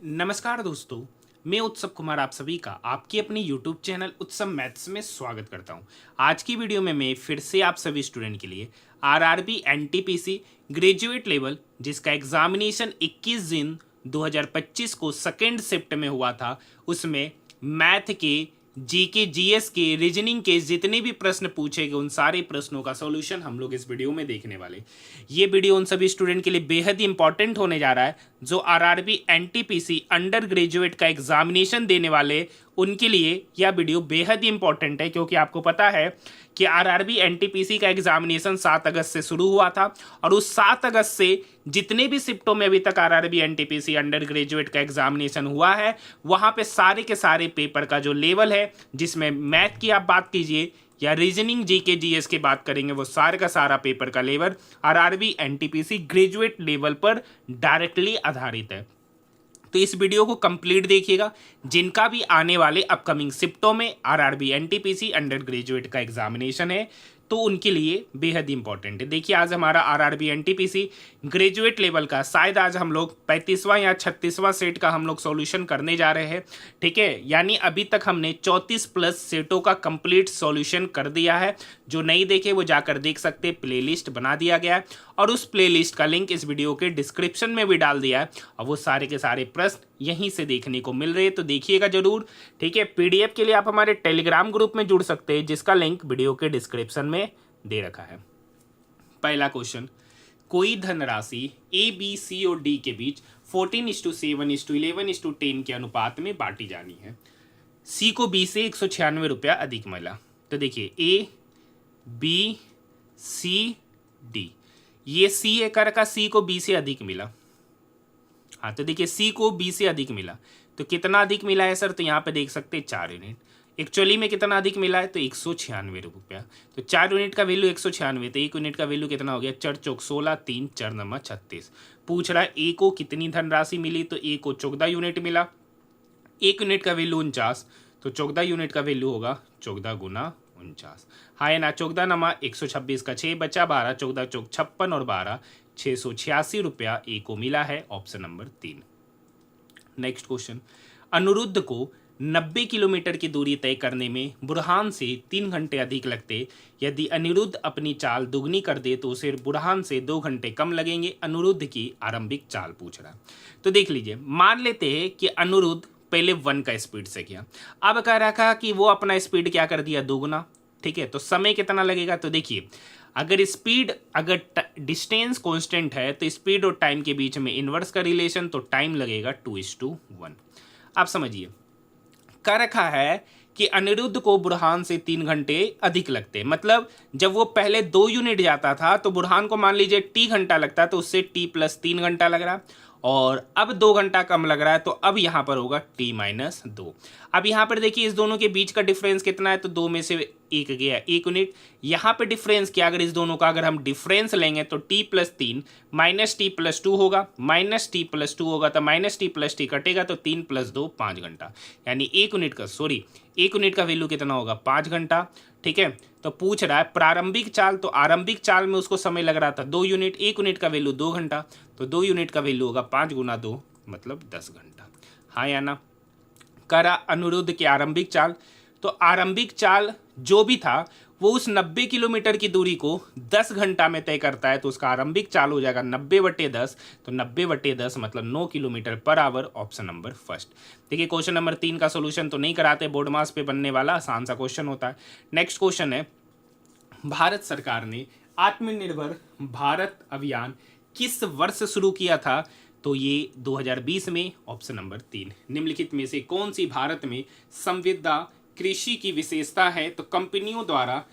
नमस्कार दोस्तों, मैं उत्सव कुमार आप सभी का आपके अपने YouTube चैनल उत्सव मैथ्स में स्वागत करता हूं। आज की वीडियो में मैं फिर से आप सभी स्टूडेंट के लिए आरआरबी एनटीपीसी ग्रेजुएट लेवल जिसका एग्जामिनेशन 21 जून 2025 को सेकेंड शिफ्ट में हुआ था, उसमें मैथ के जीके जीएस के रीजनिंग के जितने भी प्रश्न पूछे गए उन सारे प्रश्नों का सॉल्यूशन हम लोग इस वीडियो में देखने वाले। ये वीडियो उन सभी स्टूडेंट के लिए बेहद ही इंपॉर्टेंट होने जा रहा है जो आरआरबी एनटीपीसी अंडर ग्रेजुएट का एग्जामिनेशन देने वाले उनके लिए यह वीडियो बेहद ही इंपॉर्टेंट है, क्योंकि आपको पता है कि आरआरबी एनटीपीसी का एग्जामिनेशन 7 अगस्त से शुरू हुआ था और उस 7 अगस्त से जितने भी शिफ्टों में अभी तक आरआरबी एनटीपीसी अंडर ग्रेजुएट का एग्जामिनेशन हुआ है वहां पे सारे के सारे पेपर का जो लेवल है, जिसमें मैथ की आप बात कीजिए या रीजनिंग जीके जीएस की बात करेंगे, वो सारे का सारा पेपर का level RRB NTPC graduate level पर डायरेक्टली आधारित है। तो इस वीडियो को कंप्लीट देखिएगा। जिनका भी आने वाले अपकमिंग शिफ्टों में आरआरबी एनटीपीसी अंडर ग्रेजुएट का एग्जामिनेशन है तो उनके लिए बेहद इंपॉर्टेंट है। देखिए, आज हमारा आरआरबी एनटीपीसी ग्रेजुएट लेवल का शायद आज हम लोग 35वां या 36वां सेट का हम लोग सॉल्यूशन करने जा रहे हैं। ठीक है, यानी अभी तक हमने 34 प्लस सेटों का कंप्लीट सॉल्यूशन कर दिया है। जो नहीं देखे वो जाकर देख सकते, प्लेलिस्ट बना दिया गया है और उस प्लेलिस्ट का लिंक इस वीडियो के डिस्क्रिप्शन में भी डाल दिया है और वो सारे के सारे प्रश्न यहीं से देखने को मिल रहे हैं, तो देखिएगा जरूर। ठीक है, पीडीएफ के लिए आप हमारे टेलीग्राम ग्रुप में जुड़ सकते हैं जिसका लिंक वीडियो के डिस्क्रिप्शन में दे रखा है। पहला क्वेश्चन, कोई धनराशि ए बी सी और डी के बीच 14:7:11:10 के अनुपात में बांटी जानी है। सी को बी से 196 रुपया अधिक मिला। तो देखिए, ए बी सी डी, ये सी है कर का, सी को बी से अधिक मिला। हाँ, तो देखिए सी को बी से अधिक मिला तो कितना अधिक मिला है सर, तो यहाँ पे देख सकते हैं 4 यूनिट। एक्चुअली में कितना अधिक मिला है तो 196 रुपया। तो 4 यूनिट का वैल्यू 196, तो 1 यूनिट का वैल्यू कितना हो गया, 4 चौक 16, 3 4 नंबर 36। पूछ रहा है ए को कितनी धनराशि मिली, तो ए को 14 यूनिट मिला। 1 यूनिट का वैल्यू 49, तो 14 यूनिट का वैल्यू होगा 14 गुना 49। हाँ है ना, 14 नमा 126 का 6 बचा 12, 14 चौक 56 और 12 686 रुपया ए को मिला है, option number 3। Next question, Aniruddh को 90 किलोमीटर की दूरी तय करने में बुरहान से 3 घंटे अधिक लगते। यदि अनिरुद्ध अपनी चाल दुगनी कर दे तो उसे बुरहान से 2 घंटे कम लगेंगे। अनिरुद्ध की आरंभिक चाल पूछ रहा है। तो देख लीजिए, मान लेते हैं कि अनिरुद्ध पहले 1 का स्पीड से किया, अब कह रखा कि वो अपना स्पीड क्या कर दिया, दोगुना। ठीक है, तो समय कितना लगेगा, तो देखिए अगर डिस्टेंस कांस्टेंट है तो स्पीड और टाइम के बीच में इनवर्स का रिलेशन, तो टाइम लगेगा 2:1। आप समझिए, कह रखा है कि अनिरुद्ध को बुरहान से 3 घंटे अधिक लगते हैं। मतलब जब वो पहले 2 यूनिट जाता था तो बुरहान को मान लीजिए टी घंटा लगता, तो उससे टी प्लस 3 घंटा लग रहा, और अब 2 घंटा कम लग रहा है, तो अब यहाँ पर होगा टी माइनस 2। अब यहाँ पर देखिए इस दोनों के बीच का डिफरेंस कितना है, तो 2 में से 1 गया 1 यूनिट। यहाँ पे डिफरेंस क्या, अगर इस दोनों का अगर हम डिफरेंस लेंगे तो T plus 3 minus T plus 2 होगा, माइनस टी प्लस 2 होगा तो माइनस टी प्लस टी कटेगा, तो 3 प्लस 2 5 घंटा, यानी 1 यूनिट का वैल्यू कितना होगा, 5 घंटा। ठीक है, तो पूछ रहा है प्रारंभिक चाल, तो आरंभिक चाल में उसको समय लग रहा था 2 यूनिट, 1 यूनिट का वैल्यू 2 घंटा, तो 2 यूनिट का वैल्यू होगा 5 गुना 2 मतलब 10 घंटा। हाँ या ना, करा अनिरुद्ध की आरंभिक चाल, तो आरंभिक चाल जो भी था वो उस 90 किलोमीटर की दूरी को 10 घंटा में तय करता है, तो उसका आरंभिक चाल हो जाएगा 90/10, तो 90/10 मतलब 9 kilometre per hour, option number first. देखिए, क्वेश्चन नंबर 3 का सोल्यूशन तो नहीं कराते, बोर्ड मास पे बनने वाला आसान सा क्वेश्चन होता है। नेक्स्ट क्वेश्चन है, भारत सरकार ने आत्मनिर्भर भारत अभियान किस वर्ष शुरू किया था, तो ये 2020 में, ऑप्शन नंबर 3। निम्नलिखित में से कौन सी भारत में संविदा कृषि की विशेषता है, तो कंपनियों द्वारा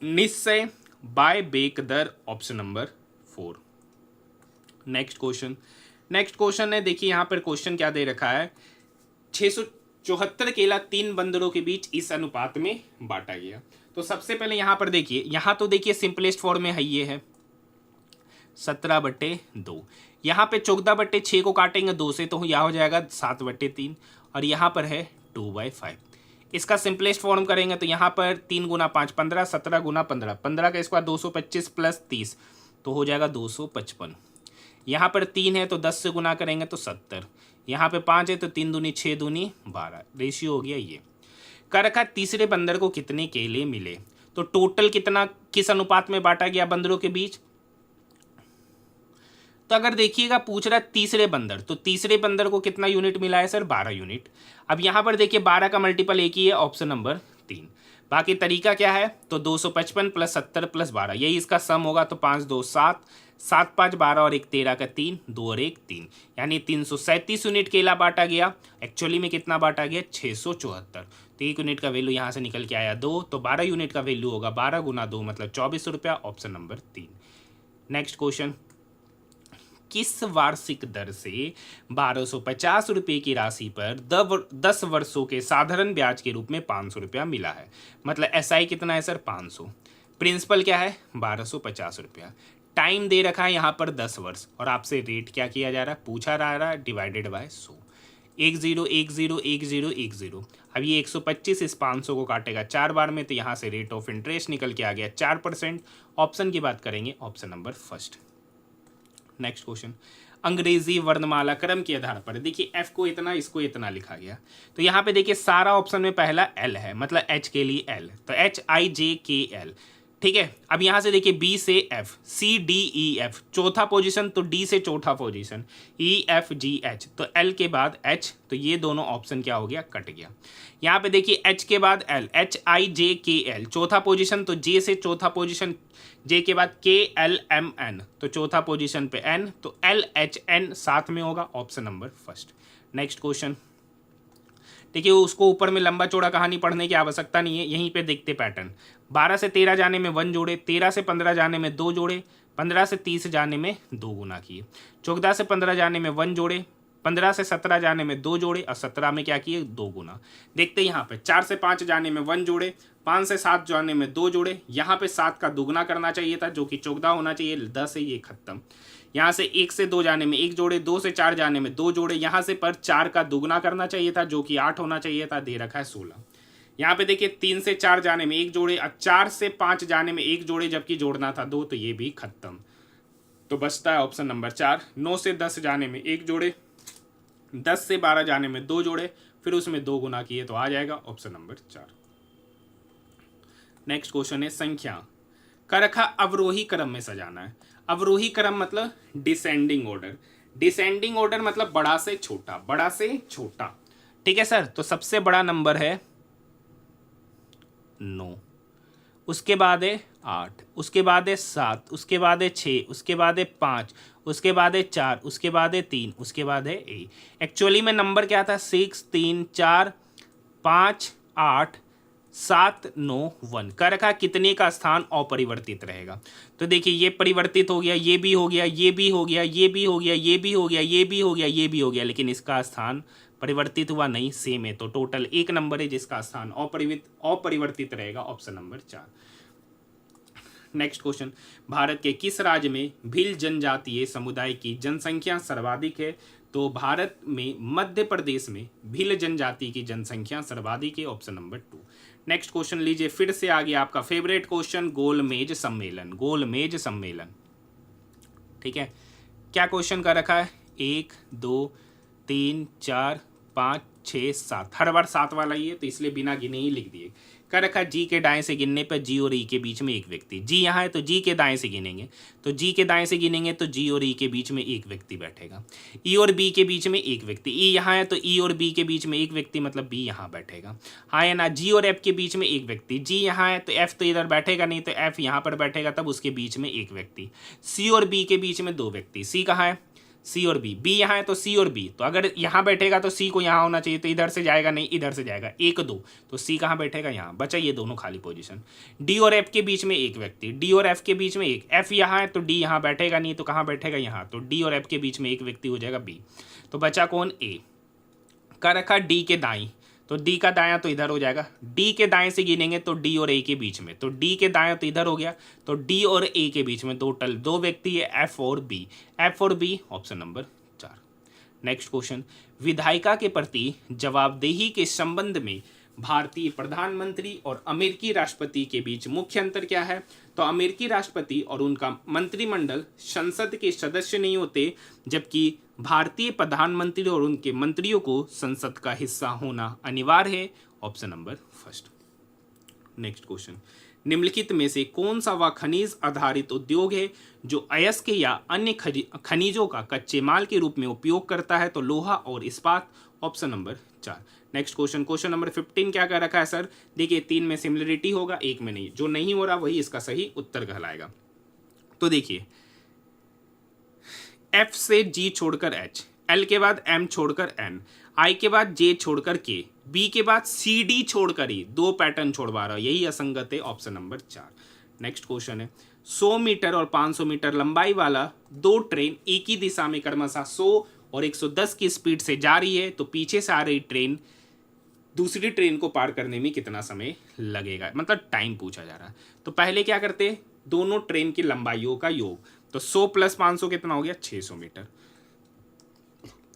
निश्चय बाय बेक दर, ऑप्शन नंबर 4। नेक्स्ट क्वेश्चन है, देखिए यहाँ पर क्वेश्चन क्या दे रखा है, 674 केला 3 बंदरों के बीच इस अनुपात में बांटा गया। तो सबसे पहले यहाँ पर देखिए, यहाँ तो देखिए सिंपलेस्ट फॉर्म में है, ये है 17/2। यहाँ पे 14/6 को काटेंगे 2 से, तो यहाँ हो जाएगा 7/3, और यहाँ पर है 2/5। इसका सिंपलेस्ट फॉर्म करेंगे तो यहाँ पर 3 गुना 5 15, 17 गुना 15, 15 का स्क्वायर 225 प्लस 30, तो हो जाएगा 255। यहाँ पर 3 है तो 10 से गुना करेंगे तो 70, यहाँ पे 5 है तो 3 दूनी 6 दूनी 12, रेशियो हो गया ये। कर रखा तीसरे बंदर को कितने केले मिले, तो टोटल कितना किस अनुपात में बांटा गया बंदरों के बीच। तो अगर देखिएगा पूछ रहा है तीसरे बंदर, तो तीसरे बंदर को कितना यूनिट मिला है सर, 12 यूनिट। अब यहाँ पर देखिए 12 का मल्टीपल एक ही है, ऑप्शन नंबर 3। बाकी तरीका क्या है, तो 255 + 70 + 12, यही इसका सम होगा। तो 5 2 7, 7 5 12 और 1 13 का 3, 2 और 1 3, यानी 337 यूनिट केला बांटा गया। एक्चुअली में कितना बांटा गया, 674। तो 1 यूनिट का वैल्यू यहाँ से निकल के आया 2, तो 12 यूनिट का वैल्यू होगा 12 × 2 मतलब 24 रुपया, ऑप्शन नंबर 3। नेक्स्ट क्वेश्चन, किस वार्षिक दर से 1250 रुपये की राशि पर 10 वर्षों के साधारण ब्याज के रूप में 500 रुपया मिला है। मतलब एसआई कितना है सर, 500। प्रिंसिपल क्या है, 1250 रुपया। टाइम दे रखा है यहाँ पर 10 वर्ष, और आपसे रेट क्या किया जा रहा है, पूछा जा रहा है डिवाइडेड बाय 100। 10 10 10 10। अब ये 125 इस 500 को काटेगा 4 बार में, तो यहाँ से रेट ऑफ इंटरेस्ट निकल के आ गया 4%। ऑप्शन की बात करेंगे, option number first. Next question, अंग्रेजी वर्णमाला क्रम के आधार पर देखिए एफ को इतना, इसको इतना लिखा गया। तो यहाँ पे देखिए सारा ऑप्शन में पहला एल है, मतलब एच के लिए एल, तो HIJKL, ठीक है। अब यहाँ से देखिए बी से एफ, CDEF चौथा पोजीशन, तो डी से चौथा पोजीशन EFGH, तो एल के बाद एच, तो ये दोनों ऑप्शन क्या हो गया, कट गया। यहाँ पे देखिए एच के बाद एल, HIJKL चौथा पोजीशन, तो जे से चौथा पोजीशन, जे के बाद KLMN, तो चौथा पोजीशन पे N, तो LHN साथ में होगा, option number first. Next question, देखिए उसको ऊपर में लंबा चौड़ा कहानी पढ़ने की आवश्यकता नहीं है, यहीं पे देखते पैटर्न। 12 से 13 जाने में 1 जोड़े, 13 से 15 जाने में 2 जोड़े, 15 से 30 जाने में 2 गुना किए, 14 से 15 जाने में 1 जोड़े, 15 से 17 जाने में 2 जोड़े, और 17 में क्या किए, 2 गुना। देखते यहाँ पे 4 से 5 जाने में 1 जोड़े, 5 से 7 जाने में 2 जोड़े, यहाँ पे 7 का दुगना करना चाहिए था जो कि 14 होना चाहिए, 10 है ये खत्म। यहाँ से 1 से 2 जाने में 1 जोड़े, 2 से 4 जाने में 2 जोड़े, यहाँ से पर 4 का दुगना करना चाहिए था जो कि 8 होना चाहिए था, दे रखा है 16। यहाँ पे देखिए 3 से 4 जाने में 1 जोड़े, 4 से 5 जाने में 1 जोड़े जबकि जोड़ना था 2, तो ये भी खत्म। तो बचता है ऑप्शन नंबर 4। 9 से 10 जाने में 1 जोड़े, 10 से 12 जाने में 2 जोड़े, फिर उसमें 2 गुना किए तो आ जाएगा ऑप्शन नंबर 4। नेक्स्ट क्वेश्चन है, संख्या का रखा अवरोही क्रम में सजाना है। अवरोही क्रम मतलब डिसेंडिंग ऑर्डर, डिसेंडिंग ऑर्डर मतलब बड़ा से छोटा, बड़ा से छोटा, ठीक है सर। तो सबसे बड़ा नंबर है 9, उसके बाद है 8, उसके बाद है 7, उसके बाद है 6, उसके बाद है 5, उसके बाद है 4, उसके बाद है 3, उसके बाद है 1। एक्चुअली में नंबर क्या था, 6 3 4 5 8 7 9 1 का रखा, कितने का स्थान अपरिवर्तित रहेगा। तो देखिए ये परिवर्तित हो गया, ये भी हो गया, ये भी हो गया, ये भी हो गया, ये भी हो गया, ये भी हो गया, ये भी हो गया, लेकिन इसका स्थान परिवर्तित हुआ नहीं, सेम है। तो टोटल एक नंबर है जिसका स्थान अपरिवर्तित रहेगा, option number 4। Next question, Bharat के किस राज्य में भील जनजातीय समुदाय की जनसंख्या सर्वाधिक है। तो भारत में मध्य प्रदेश में भील जनजाति की जनसंख्या सर्वाधिक है, ऑप्शन नंबर 2। नेक्स्ट क्वेश्चन लीजिए, फिर से आ गया आपका फेवरेट क्वेश्चन, गोलमेज सम्मेलन, गोलमेज सम्मेलन, ठीक है। क्या क्वेश्चन का रखा है, 1 2 3 4 5 6 7, हर बार 7 वाला ही है तो इसलिए बिना गिने ही लिख दिए। का रखा जी के दाएं से गिनने पर जी और ई के बीच में एक व्यक्ति, जी यहाँ है तो जी के दाएं से गिनेंगे, तो जी के दाएं से गिनेंगे तो जी और ई के बीच में एक व्यक्ति बैठेगा। ई और बी के बीच में एक व्यक्ति, ई यहाँ है तो ई और बी के बीच में एक व्यक्ति मतलब बी यहाँ बैठेगा, हाँ या ना। जी और एफ के बीच में एक व्यक्ति, जी यहाँ है तो एफ तो इधर बैठेगा नहीं, तो एफ यहाँ पर बैठेगा, तब उसके बीच में एक व्यक्ति। सी और बी के बीच में 2 व्यक्ति, सी कहाँ है, सी और बी, बी यहाँ है तो सी और बी, तो अगर यहाँ बैठेगा तो सी को यहाँ होना चाहिए, तो इधर से जाएगा नहीं, इधर से जाएगा, 1 2, तो सी कहाँ बैठेगा, यहाँ। बचा ये दोनों खाली पोजीशन। डी और एफ के बीच में एक व्यक्ति, डी और एफ के बीच में एक, एफ यहाँ है तो डी यहाँ बैठेगा नहीं, तो कहाँ बैठेगा, यहाँ, तो डी और एफ के बीच में एक व्यक्ति हो जाएगा बी। तो बचा कौन, ए। का रखा डी के दाई, तो डी का दायां तो इधर हो जाएगा, डी के दाएं से गिनेंगे तो डी और ए के बीच में, तो डी के दायां तो इधर हो गया, तो डी और ए के बीच में टोटल 2 व्यक्ति है, एफ और बी, एफ और B, option number 4। Next question, विधायिका के प्रति जवाबदेही के संबंध में भारतीय प्रधानमंत्री और अमेरिकी राष्ट्रपति के बीच मुख्य अंतर क्या है? तो अमेरिकी राष्ट्रपति और उनका मंत्रिमंडल संसद के सदस्य नहीं होते, जबकि भारतीय प्रधानमंत्री और उनके मंत्रियों को संसद का हिस्सा होना अनिवार्य है। Option number first. Next question, निम्नलिखित में से कौन सा वह खनिज आधारित उद्योग है जो अयस्क या अन्य खनिजों का कच्चे माल के रूप में उपयोग करता है? तो लोहा और इस्पात। Option number 4। Next question, question number 15 क्या कर रखा है सर? देखिए 3 में सिमिलरिटी होगा, 1 में नहीं। जो नहीं हो रहा वही इसका सही उत्तर कहलाएगा। तो देखिए F से G छोड़कर H, L के बाद M छोड़कर N, I के बाद J छोड़कर K, B के बाद CD छोड़कर ही 2 पैटर्न छोड़वा रहा है, यही असंगत है। Option number 4। नेक्स्ट क्वेश्चन है 100 मीटर और 500 मीटर लंबाई वाला 2 ट्रेन एक ही दिशा में क्रमशः 100 और 110 की स्पीड से जा रही है, तो पीछे से आ रही ट्रेन दूसरी ट्रेन को पार करने में कितना समय लगेगा, मतलब टाइम पूछा जा रहा है। तो पहले क्या करते, दोनों ट्रेन की लंबाइयों का योग, तो 100 प्लस 500 कितना हो गया? 600 मीटर।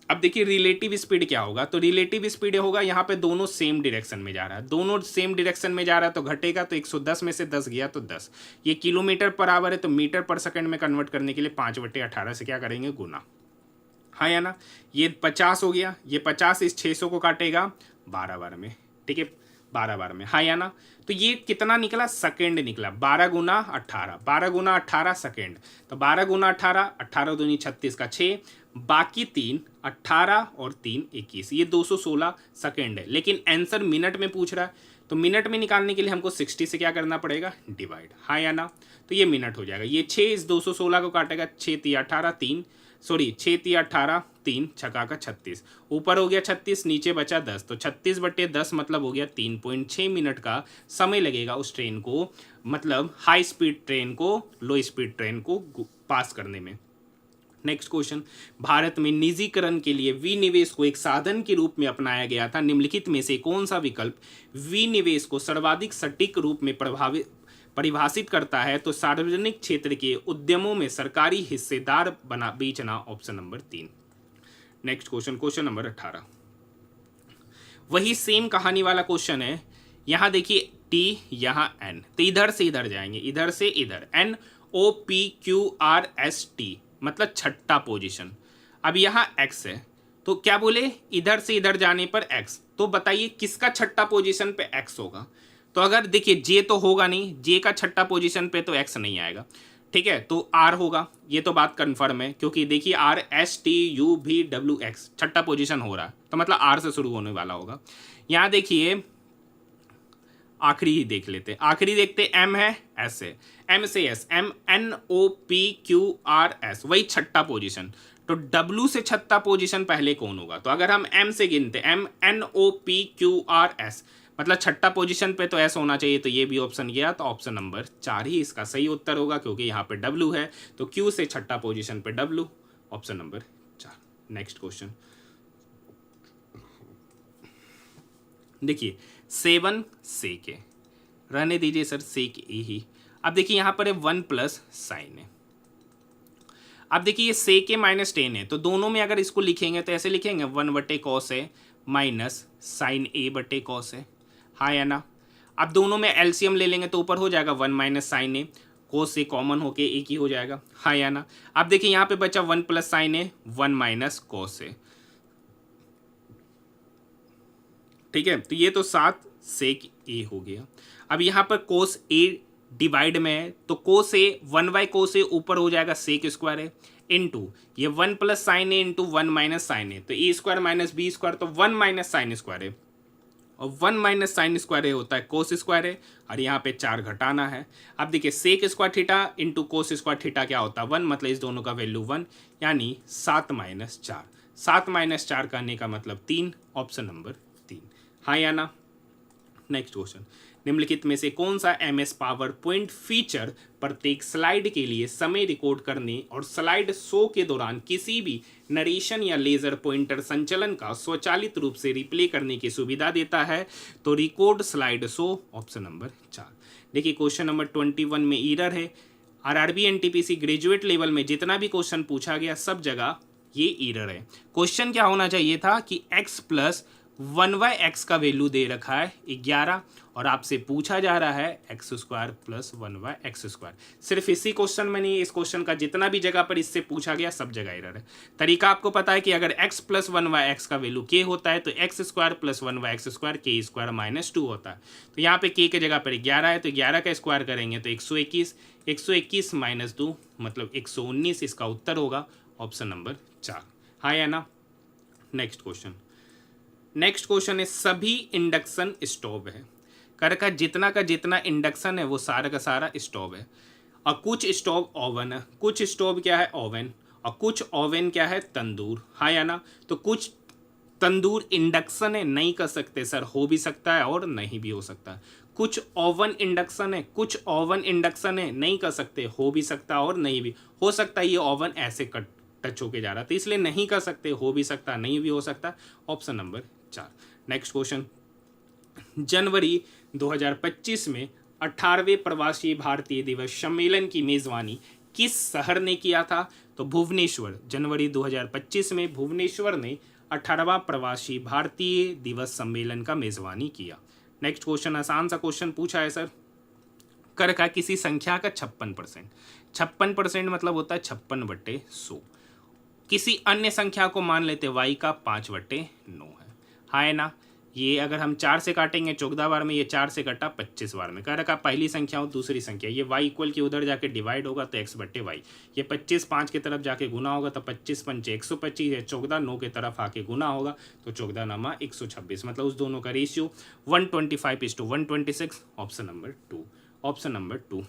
अब देखिए रिलेटिव स्पीड क्या होगा, तो रिलेटिव स्पीड होगा यहाँ पे दोनों सेम डायरेक्शन में जा रहा है, दोनों सेम डायरेक्शन में जा रहा है तो घटेगा, तो 110 में से 10 गया तो 10। ये किलोमीटर पर आवर है, तो मीटर पर सेकंड में कन्वर्ट करने के लिए 5/18 से क्या करेंगे? गुना। हाँ या ना? ये 50 हो गया, ये 50 इस 600 को काटेगा 12 बार में, ठीक है, 12 बार में। हाँ या ना? तो ये कितना निकला? सेकेंड निकला। 12 गुना 18, 12 गुना 18 सेकेंड, तो 12 गुना 18, 18 दूनी 36 का 6, बाकी 3, 18 और 3 21, ये 216 सेकेंड है। लेकिन आंसर मिनट में पूछ रहा है, तो मिनट में निकालने के लिए हमको 60 से क्या करना पड़ेगा? डिवाइड। हाँ या ना? तो ये मिनट हो जाएगा। ये 6 इस 216 को काटेगा, 6 3 18 3, सॉरी 6 3 18 3 छक्का का 36, ऊपर हो गया 36, नीचे बचा 10, तो 36/10 मतलब हो गया 3.6 मिनट का समय लगेगा उस ट्रेन को, मतलब हाई स्पीड ट्रेन को लो स्पीड ट्रेन को पास करने में। नेक्स्ट क्वेश्चन, भारत में निजीकरण के लिए विनिवेश को एक साधन के रूप में अपनाया गया था, निम्नलिखित में से कौन सा विकल्प विनिवेश को सर्वाधिक सटीक रूप में परिभाषित करता है? तो सार्वजनिक क्षेत्र के उद्यमों में सरकारी हिस्सेदार बेचना। Option number 3। Next question, question number 18, वही सेम कहानी वाला क्वेश्चन है। यहां देखिए T, यहां N, तो इधर से इधर जाएंगे, इधर से इधर, NOPQRST मतलब छठा पोजीशन। अब यहाँ X है, तो क्या बोले? इधर से इधर जाने पर X, तो बताइए किसका छठा पोजीशन पे X होगा? तो अगर देखिए J तो होगा नहीं, J का छठा पोजीशन पे तो X नहीं आएगा, ठीक है, तो R होगा, ये तो बात कन्फर्म है, क्योंकि देखिए RSTUVWX छठा पोजीशन हो रहा है, तो मतलब R से शुरू होने वाला होगा। यहाँ देखिए आखिरी ही देख लेते हैं, आखिरी देखते M है, S है, M से S, MNOPQRS वही छठा पोजीशन, तो W से छठा पोजीशन पहले कौन होगा? तो अगर हम M से गिनते MNOPQRS मतलब छठा पोजीशन पे तो S होना चाहिए, तो ये भी ऑप्शन गया, तो ऑप्शन नंबर 4 ही इसका सही उत्तर होगा, क्योंकि यहाँ पे W है, तो Q से छठा पोजीशन पे W, option number 4। Next question देखिए 7 सेक है, रहने दीजिए सर सेक ए ही। अब देखिए यहाँ पर है 1 प्लस साइन है। अब देखिए ये सेक ए माइनस 10 है, तो दोनों में अगर इसको लिखेंगे तो ऐसे लिखेंगे 1/cos है माइनस साइन ए बटे कॉस है। हाँ या ना? अब दोनों में एलसीएम ले लेंगे तो ऊपर हो जाएगा 1 माइनस साइन ए, कोस से कॉमन होके एक ही हो जाएगा। हाँ या ना? अब देखिए यहाँ पे बचा 1 प्लस साइन ए, 1 माइनस कॉस है, ठीक है, तो ये तो 7 सेक ए हो गया। अब यहाँ पर कोस ए डिवाइड में है, तो कोस ए 1/कोस ए ऊपर हो जाएगा सेक स्क्वायर है, इनटू ये 1 प्लस साइन ए इंटू 1 माइनस साइन ए, तो ए स्क्वायर माइनस बी स्क्वायर, तो 1 माइनस साइन स्क्वायर है, और 1 माइनस साइन स्क्वायर होता है कोस स्क्वायर है, और यहाँ पे 4 घटाना है। अब देखिए sec square theta into cos square theta क्या होता है? 1, मतलब इस दोनों का वैल्यू 1, यानी 7 माइनस 4, 7 माइनस 4 करने का मतलब 3, ऑप्शन नंबर 3। हाँ या ना? नेक्स्ट क्वेश्चन, निम्नलिखित में से कौन सा MS पावर पॉइंट फीचर प्रत्येक स्लाइड के लिए समय रिकॉर्ड करने और स्लाइड शो के दौरान किसी भी नरेशन या लेजर पॉइंटर संचलन का स्वचालित रूप से रिप्ले करने की सुविधा देता है? तो record slide show, option number 4। देखिए क्वेश्चन नंबर 21 में एरर है। RRB NTPC ग्रेजुएट लेवल में जितना भी क्वेश्चन पूछा गया सब जगह ये एरर है। क्वेश्चन क्या होना चाहिए था कि x प्लस 1/x का वैल्यू दे रखा है 11 और आपसे पूछा जा रहा है x² प्लस 1/x²। सिर्फ इसी क्वेश्चन में नहीं, इस क्वेश्चन का जितना भी जगह पर इससे पूछा गया सब जगह एरर है। तरीका आपको पता है कि अगर x प्लस 1/x का वैल्यू k होता है तो x² plus 1/x² k² minus 2 होता है। तो यहाँ पे k के जगह पर 11 है तो 11 का स्क्वायर करेंगे तो 121, 121 माइनस 2 मतलब 119 इसका उत्तर होगा ऑप्शन नंबर 4। हाँ या ना। नेक्स्ट क्वेश्चन है सभी इंडक्शन स्टोव है। कर का जितना इंडक्शन है वो सारा का सारा स्टोव है और कुछ स्टोव ओवन है, कुछ स्टोव क्या है ओवन और कुछ ओवन क्या है तंदूर। हाँ या ना। तो कुछ तंदूर इंडक्शन है, नहीं कर सकते सर, हो भी सकता है और नहीं भी हो सकता है। कुछ ओवन इंडक्शन है, कुछ ओवन इंडक्शन है, नहीं कर सकते, हो भी सकता है और नहीं भी हो सकता है। ये ओवन ऐसे टच होके जा रहा था इसलिए नहीं कर सकते, हो भी सकता नहीं भी हो सकता, ऑप्शन नंबर 4। नेक्स्ट क्वेश्चन, जनवरी 2025 में 18वें प्रवासी भारतीय दिवस सम्मेलन की मेजबानी किस शहर ने किया था? तो भुवनेश्वर। जनवरी 2025 में भुवनेश्वर ने 18वां प्रवासी भारतीय दिवस सम्मेलन का मेजबानी किया। नेक्स्ट क्वेश्चन, आसान सा क्वेश्चन पूछा है सर। कर का किसी संख्या का 56%, 56% मतलब होता है 56/100। किसी अन्य संख्या को मान लेते y का 5/9 है। हाँ है ना। ये अगर हम 4 से काटेंगे 14 बार में, ये 4 से कटा 25 बार में। कह रखा पहली संख्या हो दूसरी संख्या, ये y इक्वल की उधर जाके डिवाइड होगा तो x/y। ये 25 5 की तरफ जाके गुना होगा तो 25 पंचे 125 है, 14 9 की तरफ आके गुना होगा तो 14 9 126, मतलब उस दोनों का ratio 125:126, option number 2। Option number 2।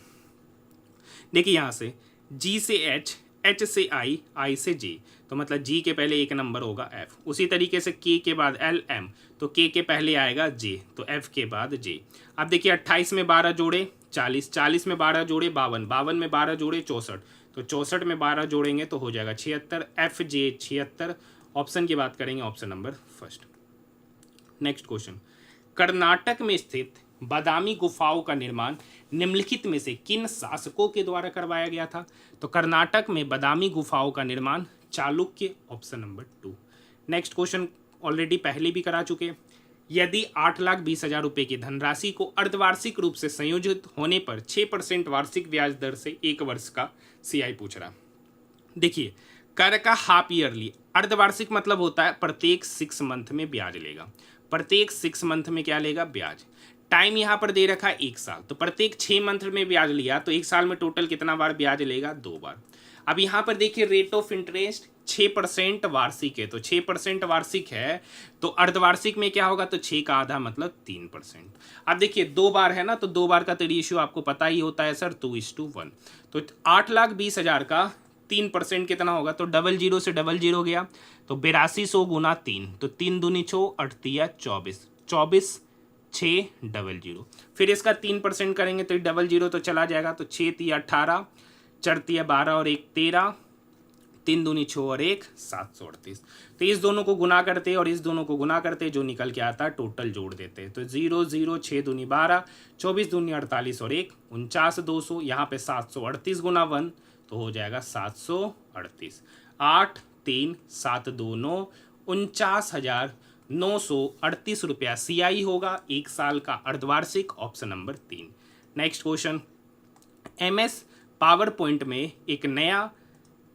देखिए यहाँ से G से H, H से I, I से J, तो मतलब G के पहले एक नंबर होगा F। उसी तरीके से K के बाद L M, तो K के पहले आएगा J, तो F के बाद J। अब देखिए 28 में 12 जोड़े 40, 40 में 12 जोड़े 52, 52 में 12 जोड़े 64, तो 64 में 12 जोड़ेंगे तो हो जाएगा 76, FJ 76। ऑप्शन की बात करेंगे option number first. Next question, Karnataka में स्थित बादामी गुफाओं का निर्माण निम्नलिखित में से किन शासकों के द्वारा करवाया गया था? तो कर्नाटक में बादामी गुफाओं का निर्माण Chalukya, option number 2। Next question already पहले भी करा चुके। यदि 8,20,000 रुपये की धनराशि को अर्धवार्षिक रूप से संयोजित होने पर 6% वार्षिक ब्याज दर से 1 वर्ष का CI पूछ रहा। देखिए कर का हाफ ईयरली, अर्धवार्षिक मतलब होता है प्रत्येक 6 मंथ में ब्याज लेगा, प्रत्येक 6 मंथ में क्या लेगा ब्याज। टाइम यहाँ पर दे रखा है 1 साल, तो प्रत्येक 6 मंथ में ब्याज लिया तो 1 साल में टोटल कितना बार ब्याज लेगा? 2 बार। अब यहाँ पर देखिए रेट ऑफ इंटरेस्ट 6% वार्षिक है, तो 6% वार्षिक है तो अर्धवार्षिक में क्या होगा? तो 6 का आधा मतलब 3%। अब देखिए 2 बार है ना, तो 2 बार का तो रेशियो आपको पता ही होता है सर 2:1। तो 8,20,000 का 3% कितना होगा? तो 00 से 00 गया तो 8200 गुना 3, तो 3 दूनी 6 8 24, 24 600। फिर इसका 3% करेंगे तो 00 तो चला जाएगा, तो 6 3 18, 4 3 12 और 1 13, 3 दूनी 6 और 1 738। तो इस दोनों को गुना करते और इस दोनों को गुना करते, जो निकल के आता टोटल जोड़ देते। तो 0 0 6 दूनी 12, 24 दूनी 48 और 1 49 200, यहाँ पे 738 गुना 1 तो हो जाएगा 738। 8 3 7 2 9, 49,938 रुपया CI होगा 1 साल का अर्धवार्षिक, option number 3। Next question, MS power point में एक नया